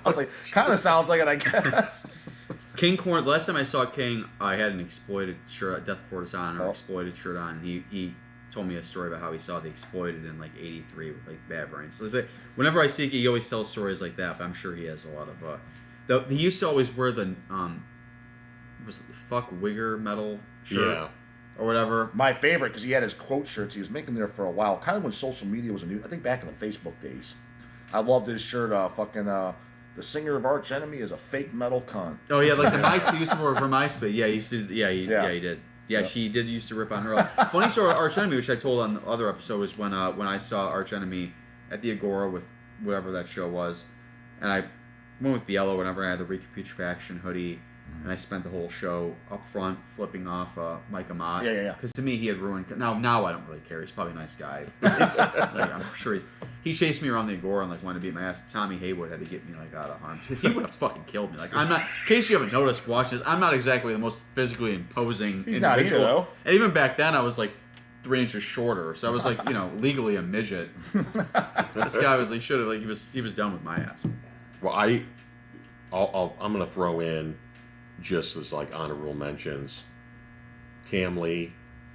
was like, kind of sounds like it, I guess. King Corn. The last time I saw King, I had an Exploited shirt, Death Before Dishonor, Exploited shirt on. He told me a story about how he saw the Exploited in like '83 with like Bad Brains. So it's like, whenever I see it, he always tells stories like that. But I'm sure he has a lot of. He used to always wear the was it the Fuck Wigger metal shirt or whatever. My favorite, because he had his quote shirts. He was making there for a while, kind of when social media was a new. I think back in the Facebook days. I loved his shirt. The singer of Arch Enemy is a fake metal cunt. Oh yeah, like the MySpace, he used to work for MySpace. Yeah, he used to. Yeah, he did. Yeah, she did used to rip on her. Funny story of Arch Enemy, which I told on the other episode, was when I saw Arch Enemy at the Agora with whatever that show was, and I went with Biello whenever I had the Reputrefaction hoodie, and I spent the whole show up front flipping off Mike Amat. Yeah. Because to me, he had ruined. Now I don't really care. He's probably a nice guy. Like, I'm sure he chased me around the Agora and like wanted to beat my ass. Tommy Haywood had to get me like out of harm because he would have fucking killed me. Like I'm not. In case you haven't noticed, watch this. I'm not exactly the most physically imposing He's individual. not either, though. And even back then, I was like 3 inches shorter, so I was like legally a midget. This guy was like should have he was done with my ass. Well, I'm gonna throw in just as like honorable mentions. Cam Lee,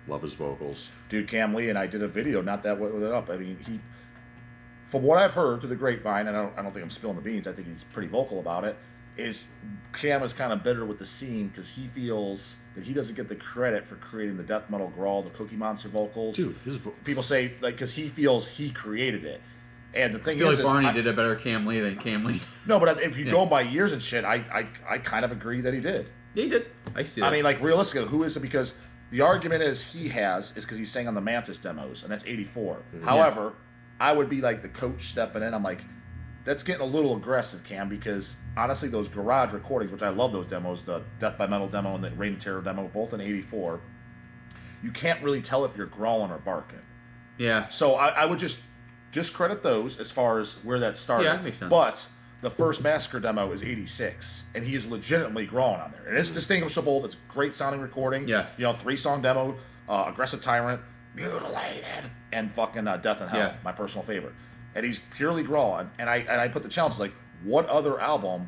love his vocals. Dude, Cam Lee and I did a video not that way with it up. I mean, he, from what I've heard to the grapevine, and I don't think I'm spilling the beans. I think he's pretty vocal about it. Is Cam is kind of bitter with the scene because he feels that he doesn't get the credit for creating the death metal growl, the Cookie Monster vocals. Dude, people say like because he feels he created it. And the thing I feel is, like Barney did a better Cam Lee than Cam Lee. No, but if you go by years and shit, I kind of agree that he did. Yeah, he did. I see that. I mean, like, realistically, who is it? Because the argument is because he sang on the Mantis demos, and that's 84. Mm-hmm. However, I would be like the coach stepping in. I'm like, that's getting a little aggressive, Cam, because honestly, those garage recordings, which I love those demos, the Death by Metal demo and the Reign of Terror demo, both in 84, you can't really tell if you're growling or barking. Yeah. So I would just discredit those as far as where that started. Yeah, that makes sense. But the first Massacre demo is 86, and he is legitimately growing on there. And it's distinguishable. It's a great sounding recording. Yeah. 3-song demo, Aggressive Tyrant, Mutilated, and fucking Death in Hell, my personal favorite. And he's purely growing. And I put the challenge, like, what other album,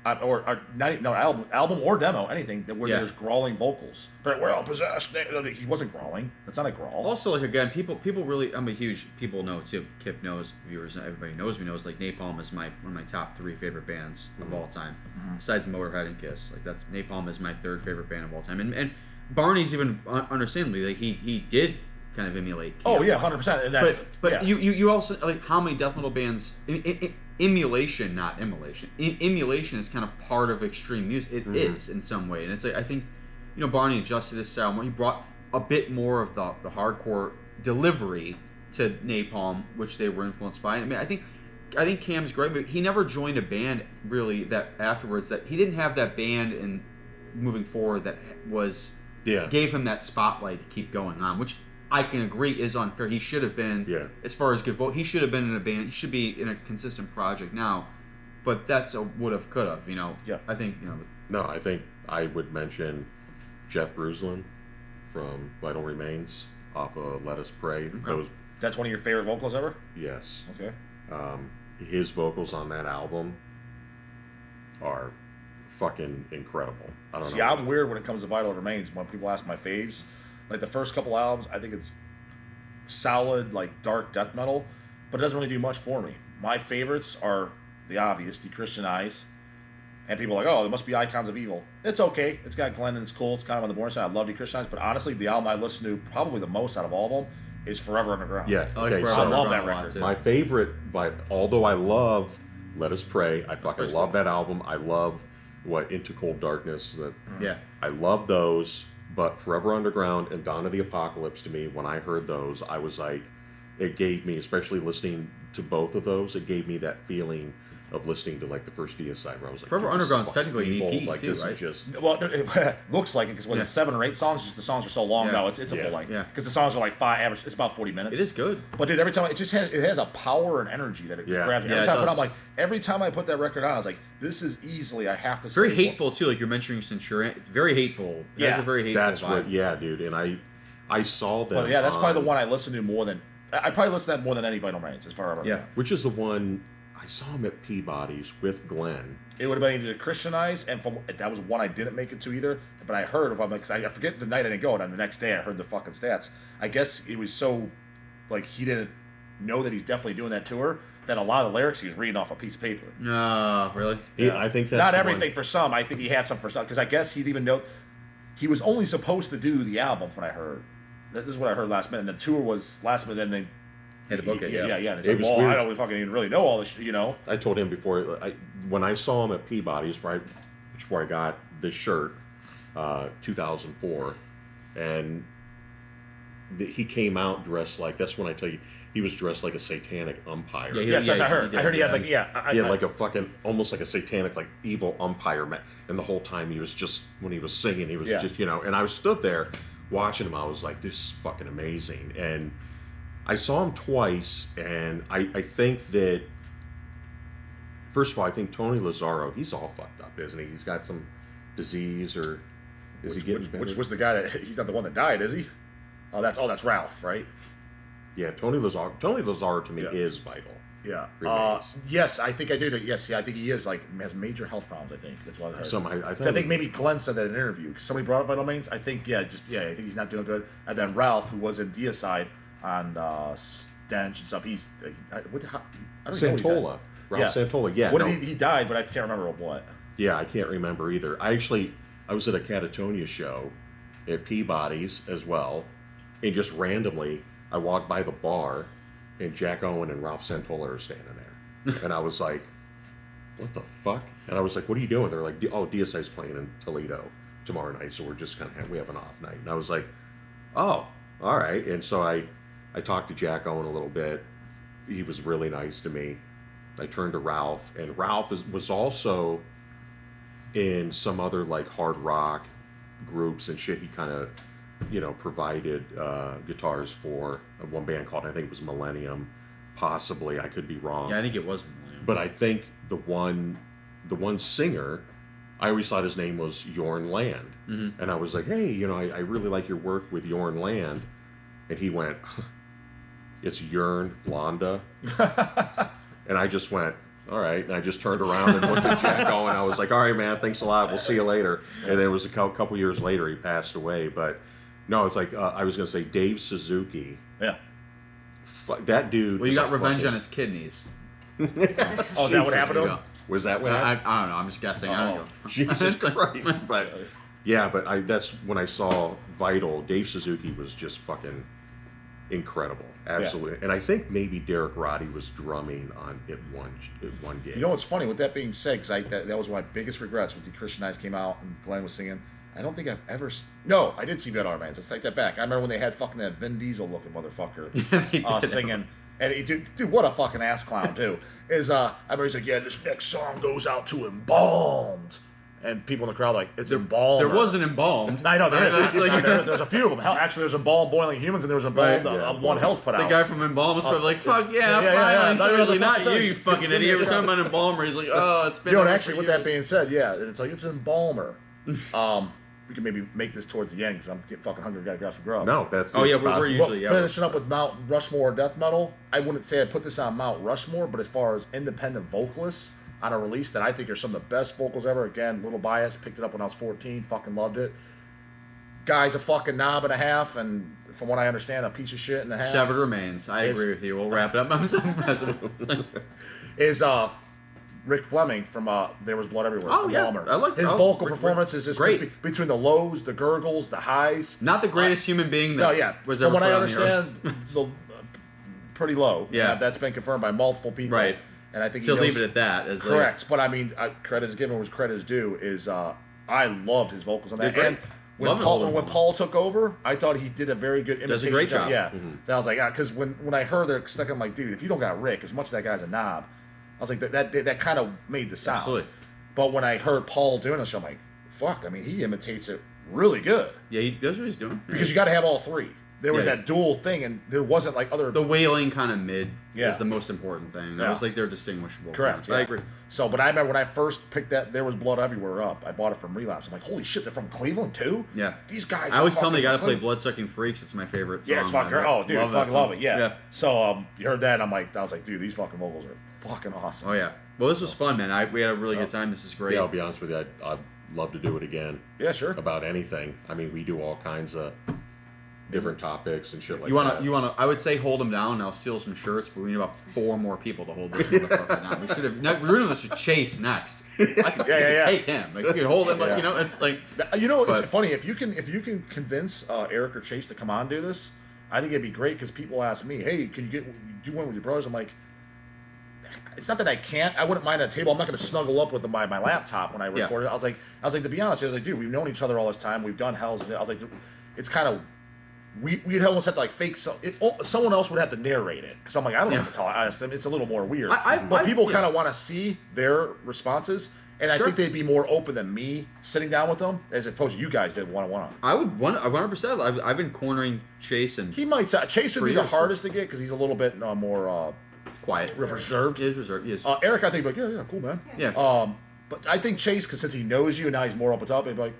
album or demo, anything where there's growling vocals? But we're all possessed. He wasn't growling. That's not a growl. Also, like again, people really. I'm a huge. People know too. Kip knows. Viewers, everybody knows me. Knows like Napalm is one of my top 3 favorite bands of all time. Mm-hmm. Besides Motorhead and Kiss, like that's Napalm is my 3rd favorite band of all time. And Barney's even understandably like he did kind of emulate. Oh yeah, 100%. But you also like how many death metal bands. Emulation, not immolation. Emulation is kind of part of extreme music. It is in some way, and it's like I think, Barney adjusted his sound. He brought a bit more of the hardcore delivery to Napalm, which they were influenced by. I mean, I think Cam's great, but he never joined a band really that afterwards. That he didn't have that band and moving forward that gave him that spotlight to keep going on, which I can agree is unfair. He should have been, as far as good vote, he should have been in a band. He should be in a consistent project now. But that's a would have, could have, Yeah. I think, No, I think I would mention Jeff Bruslin from Vital Remains off of Let Us Pray. Okay. That's one of your favorite vocals ever? Yes. Okay. His vocals on that album are fucking incredible. I don't know. See, I'm weird when it comes to Vital Remains. When people ask my faves, like the first couple albums, I think it's solid, like dark death metal, but it doesn't really do much for me. My favorites are the obvious, De-Christianize, and people are like, oh, there must be Icons of Evil. It's okay. It's got Glenn and it's cool. It's kind of on the boring side. I love De-Christianize, but honestly, the album I listen to probably the most out of all of them is Forever Underground. Yeah, okay, so I love that record. My favorite, although I love Let Us Pray, I fucking love that album. I love Into Cold Darkness. I love those. But Forever Underground and Dawn of the Apocalypse, to me, when I heard those, I was like, it gave me, especially listening to both of those, it gave me that feeling of listening to like the first Deicide, where I was like, Forever Underground's technically evil. an EP like, too, this right? is just... Well, it looks like it because when it's 7 or 8 songs, just the songs are so long. No, it's a full length. Yeah. Because the songs are like 5 average. It's about 40 minutes. It is good. But dude, every time it has a power and energy that it just grabs you. Every time I put that record on, I was like, this is easily I have to. It's very hateful too. Like you're mentioning Centurion, it's very hateful. It has a very hateful vibe. Dude. And I saw that. But yeah, that's probably the one I listen to more than. I probably listen to that more than any Vital Remains as far as which is the one. I I saw him at Peabody's with Glenn. It would have been either Christianized, and that was one I didn't make it to either. But I heard of him, because I forget the night I didn't go, and then the next day I heard the fucking stats. I guess it was so, like, he didn't know that he's definitely doing that tour, that a lot of the lyrics he was reading off a piece of paper. No, really? Yeah, I think that's not everything for some. I think he had some for some, because I guess he'd even know he was only supposed to do the album. When I heard, this is what I heard last minute. And the tour was last minute, and then had to book it. Yeah. And it's it like, was well, weird. I don't fucking even really know all this, you know. I told him before, when I saw him at Peabody's, right, which is where I got this shirt, 2004, and he came out dressed like, that's when I tell you, he was dressed like a satanic umpire. Yes, I heard. I heard he had like, he had like a fucking, almost like a satanic, like evil umpire, and the whole time he was just, when he was singing, he was just, you know, and I stood there watching him, I was like, this is fucking amazing. And I saw him twice, and I think that, first of all, I think Tony Lazzaro, he's all fucked up, isn't he? He's got some disease, or is he getting better? Which was the guy that, he's not the one that died, is he? Oh, that's Ralph, right? Yeah, Tony Lazzaro to me is vital. Yeah. Remains. Yes, I think I do. Yes, I think he is, like, has major health problems, I think. That's what I heard. I think maybe Glenn said that in an interview, because somebody brought up vital remains. I think, I think he's not doing good. And then Ralph, who was in Deicide on Stench and stuff, I don't know. Santola. Ralph Santola, yeah. He died, but I can't remember what. Yeah, I can't remember either. I was at a Catatonia show at Peabody's as well, and just randomly, I walked by the bar, and Jack Owen and Ralph Santola are standing there. And I was like, what the fuck? And I was like, what are you doing? They're like, oh, DSI's playing in Toledo tomorrow night, so we're just kind of, we have an off night. And I was like, oh, all right. And so I talked to Jack Owen a little bit. He was really nice to me. I turned to Ralph, and Ralph was also in some other, like, hard rock groups and shit. He kind of, you know, provided guitars for one band called, I think it was Millennium, possibly. I could be wrong. Yeah, I think it was Millennium. But I think the one singer, I always thought his name was Jorn Land. Mm-hmm. And I was like, hey, you know, I really like your work with Jorn Land. And he went, it's Jörn Landa. And I just went, all right. And I just turned around and looked at Jack Owen. I was like, all right, man, thanks a lot. We'll see you later. And then it was a couple years later he passed away. But no, it's like, I was going to say Dave Suzuki. Yeah. That dude. Well, you got revenge on his kidneys. Oh, is that what happened to him? Was that what happened? I don't know. I'm just guessing. I don't know. Jesus Christ. But yeah, but that's when I saw Vital. Dave Suzuki was just fucking incredible. Absolutely. Yeah. And I think maybe Derek Roddy was drumming on it one gig. You know what's funny? With that being said, because that was one of my biggest regrets when Christianized came out and Glenn was singing. I don't think I've ever... No, I did see Vital Remains. Let's take that back. I remember when they had fucking that Vin Diesel looking motherfucker singing. And dude, what a fucking ass clown, too. I remember he's like, yeah, this next song goes out to Embalmed. And people in the crowd like, it's Embalmed. There wasn't Embalmed. I know, there is. There's a few of them. Hell, actually, there's Embalmed Boiling Humans, and there was Embalmed one Hell's put out. The guy from Embalmed was like, fuck yeah, finally. Not you fucking idiot. We're talking about Embalmer. He's like, oh, it's been... You know, actually, with that being said, yeah, it's like, it's Embalmer. We can maybe make this towards the end because I'm getting fucking hungry. Gotta grab some grub. No, that's... Oh, yeah, we're usually... Finishing up with Mount Rushmore Death Metal, I wouldn't say I put this on Mount Rushmore, but as far as independent vocalists on a release that I think are some of the best vocals ever, again, little bias, picked it up when I was 14, fucking loved it. Guy's a fucking knob and a half, and from what I understand, a piece of shit and a half. Severed Remains. I agree with you. We'll wrap it up. Is Rick Fleming from There Was Blood Everywhere. Oh, yeah. I like his vocal performance is just great. Between the lows, the gurgles, the highs. Not the greatest human being that was ever from what I understand, it's pretty low. Yeah. That's been confirmed by multiple people. Right. And I think to leave it at that. Correct. But I mean, credit is given where credit is due. I loved his vocals on that. And when Paul took over, I thought he did a very good imitation. Does a great job. Yeah. Mm-hmm. I was like, because when I heard they're stuck, I'm like, dude, if you don't got Rick, as much as that guy's a knob, I was like, that kind of made the sound. Absolutely. But when I heard Paul doing this, I'm like, fuck, I mean, he imitates it really good. Yeah, that's what he's doing. Because you got to have all three. There was that dual thing, and there wasn't like other... The wailing kind of mid is the most important thing. That was like their distinguishable. Correct. I agree. So, but I remember when I first picked that There Was Blood Everywhere up, I bought it from Relapse. I'm like, holy shit, they're from Cleveland too? Yeah. These guys I always tell them they got to play Bloodsucking Freaks. It's my favorite song. Yeah, it's fucking great. Oh, dude, I fucking love it. Yeah. So, you heard that, and I was like, dude, these fucking vocals are fucking awesome. Oh yeah. Well, this was fun, man. We had a really good time. This is great. Yeah, I'll be honest with you. I'd love to do it again. Yeah, sure. About anything. I mean, we do all kinds of different topics and shit like You that. wanna? I would say hold them down. And I'll steal some shirts, but we need about 4 more people to hold this motherfucker down. We should have. We're doing this with Chase next. I could take him. Like, you could hold him. Like, you know, it's like. You know, it's funny if you can convince Eric or Chase to come on and do this. I think it'd be great because people ask me, "Hey, can you do one with your brothers?" I'm like, it's not that I can't. I wouldn't mind at a table. I'm not going to snuggle up with my laptop when I record it. I was like, to be honest, I was like, dude, we've known each other all this time. We've done Hells. I was like, it's kind of. We'd almost have to like fake someone else would have to narrate it because I'm like I don't know what to tell. It's a little more weird. But people kind of want to see their responses, and I think they'd be more open than me sitting down with them as opposed to you guys did one-on-one. I would 100%. I've been cornering Chase, and he might. Chase would be the hardest to get because he's a little bit more quiet, reserved. He is reserved. He is. Eric, I think, like yeah, cool, man. Yeah. But I think Chase, because since he knows you and now he's more open up, he'd be like.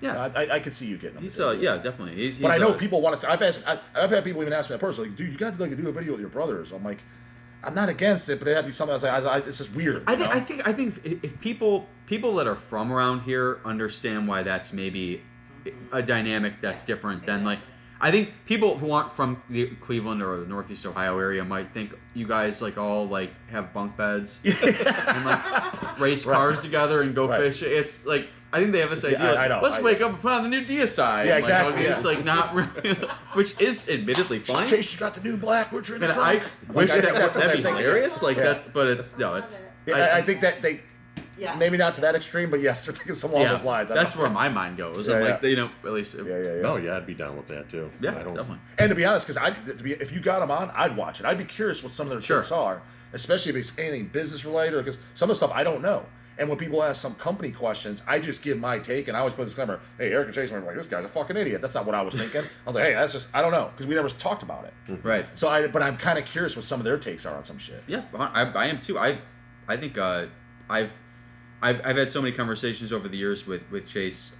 Yeah, I could see you getting him. He's yeah, definitely. He's but I know people want to. I've had people even ask me personally, like, dude, you got to like do a video with your brothers. I'm like, I'm not against it, but it had to be something else. It's just weird. I think if people that are from around here understand why that's maybe a dynamic that's different than like. I think people who aren't from the Cleveland or the Northeast Ohio area might think you guys like all like have bunk beds and like race cars together and go fish. It's like I think they have this idea. I know. Let's wake up and put on the new DSi. Yeah, exactly. Like, okay, it's like not really, which is admittedly fun. Chase, you got the new black. We're trying to. And I wish that'd be hilarious. Like that's, but it's no, it's. I think that they. Yeah. Maybe not to that extreme, but yes, they're thinking some along those lines. That's where my mind goes. I'm like, you know, at least. Oh yeah, I'd be down with that too. Yeah, definitely. And to be honest, because if you got them on, I'd watch it. I'd be curious what some of their tips are, especially if it's anything business related, or because some of the stuff I don't know. And when people ask some company questions, I just give my take, and I always put a disclaimer: "Hey, Eric and Chase are like, this guy's a fucking idiot." That's not what I was thinking. I was like, "Hey, that's just I don't know," because we never talked about it. Right. So but I'm kind of curious what some of their takes are on some shit. Yeah, I am too. I think I've had so many conversations over the years with Chase,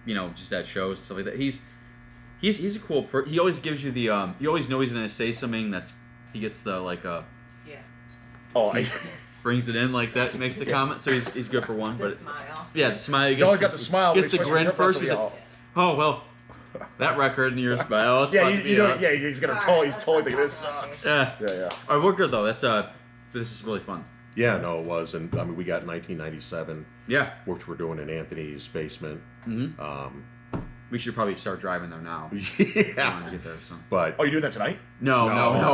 you know, just at shows and stuff like that. He's a cool person. He always gives you the you always know he's gonna say something he gets the like he brings it in like that, makes the comment. So he's good for one. But smile. Yeah, the smile. He's always got the smile. Gets the grin first. He's like, oh well, that record in yours, but oh, he's totally thinking this sucks. Yeah. All right, we're good though. This was really fun. Yeah, no, it was, and I mean, we got 1997. Yeah, which we're doing in Anthony's basement. Mm-hmm. We should probably start driving there now. Yeah, I want to get there. So. But you doing that tonight? No.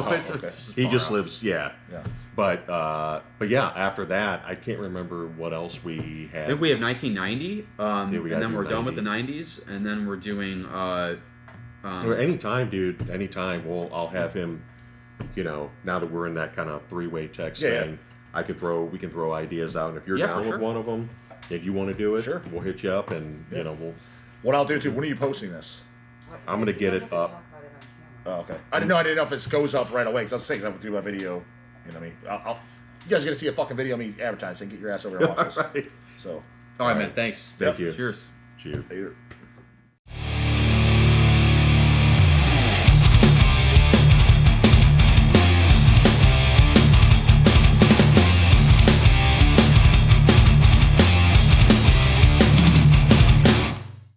Okay. He just lives. Yeah. But yeah, after that, I can't remember what else we had. I think we have 1990, and then we're done with the 90s, and then we're doing. Anytime, dude. Anytime. I'll have him. You know, now that we're in that kind of three-way text thing. We can throw ideas out, and if you're down with one of them, if you want to do it, we'll hit you up, and you know we'll. What I'll do too. When are you posting this? I'm gonna get it up. Oh, okay. I didn't know if it goes up right away because I was saying I would do a video. You know what I mean? You guys are gonna see a fucking video of me advertising. Get your ass over and watch this. Right. So. All right, man. Thanks. Thank you. Cheers. Cheers. Later.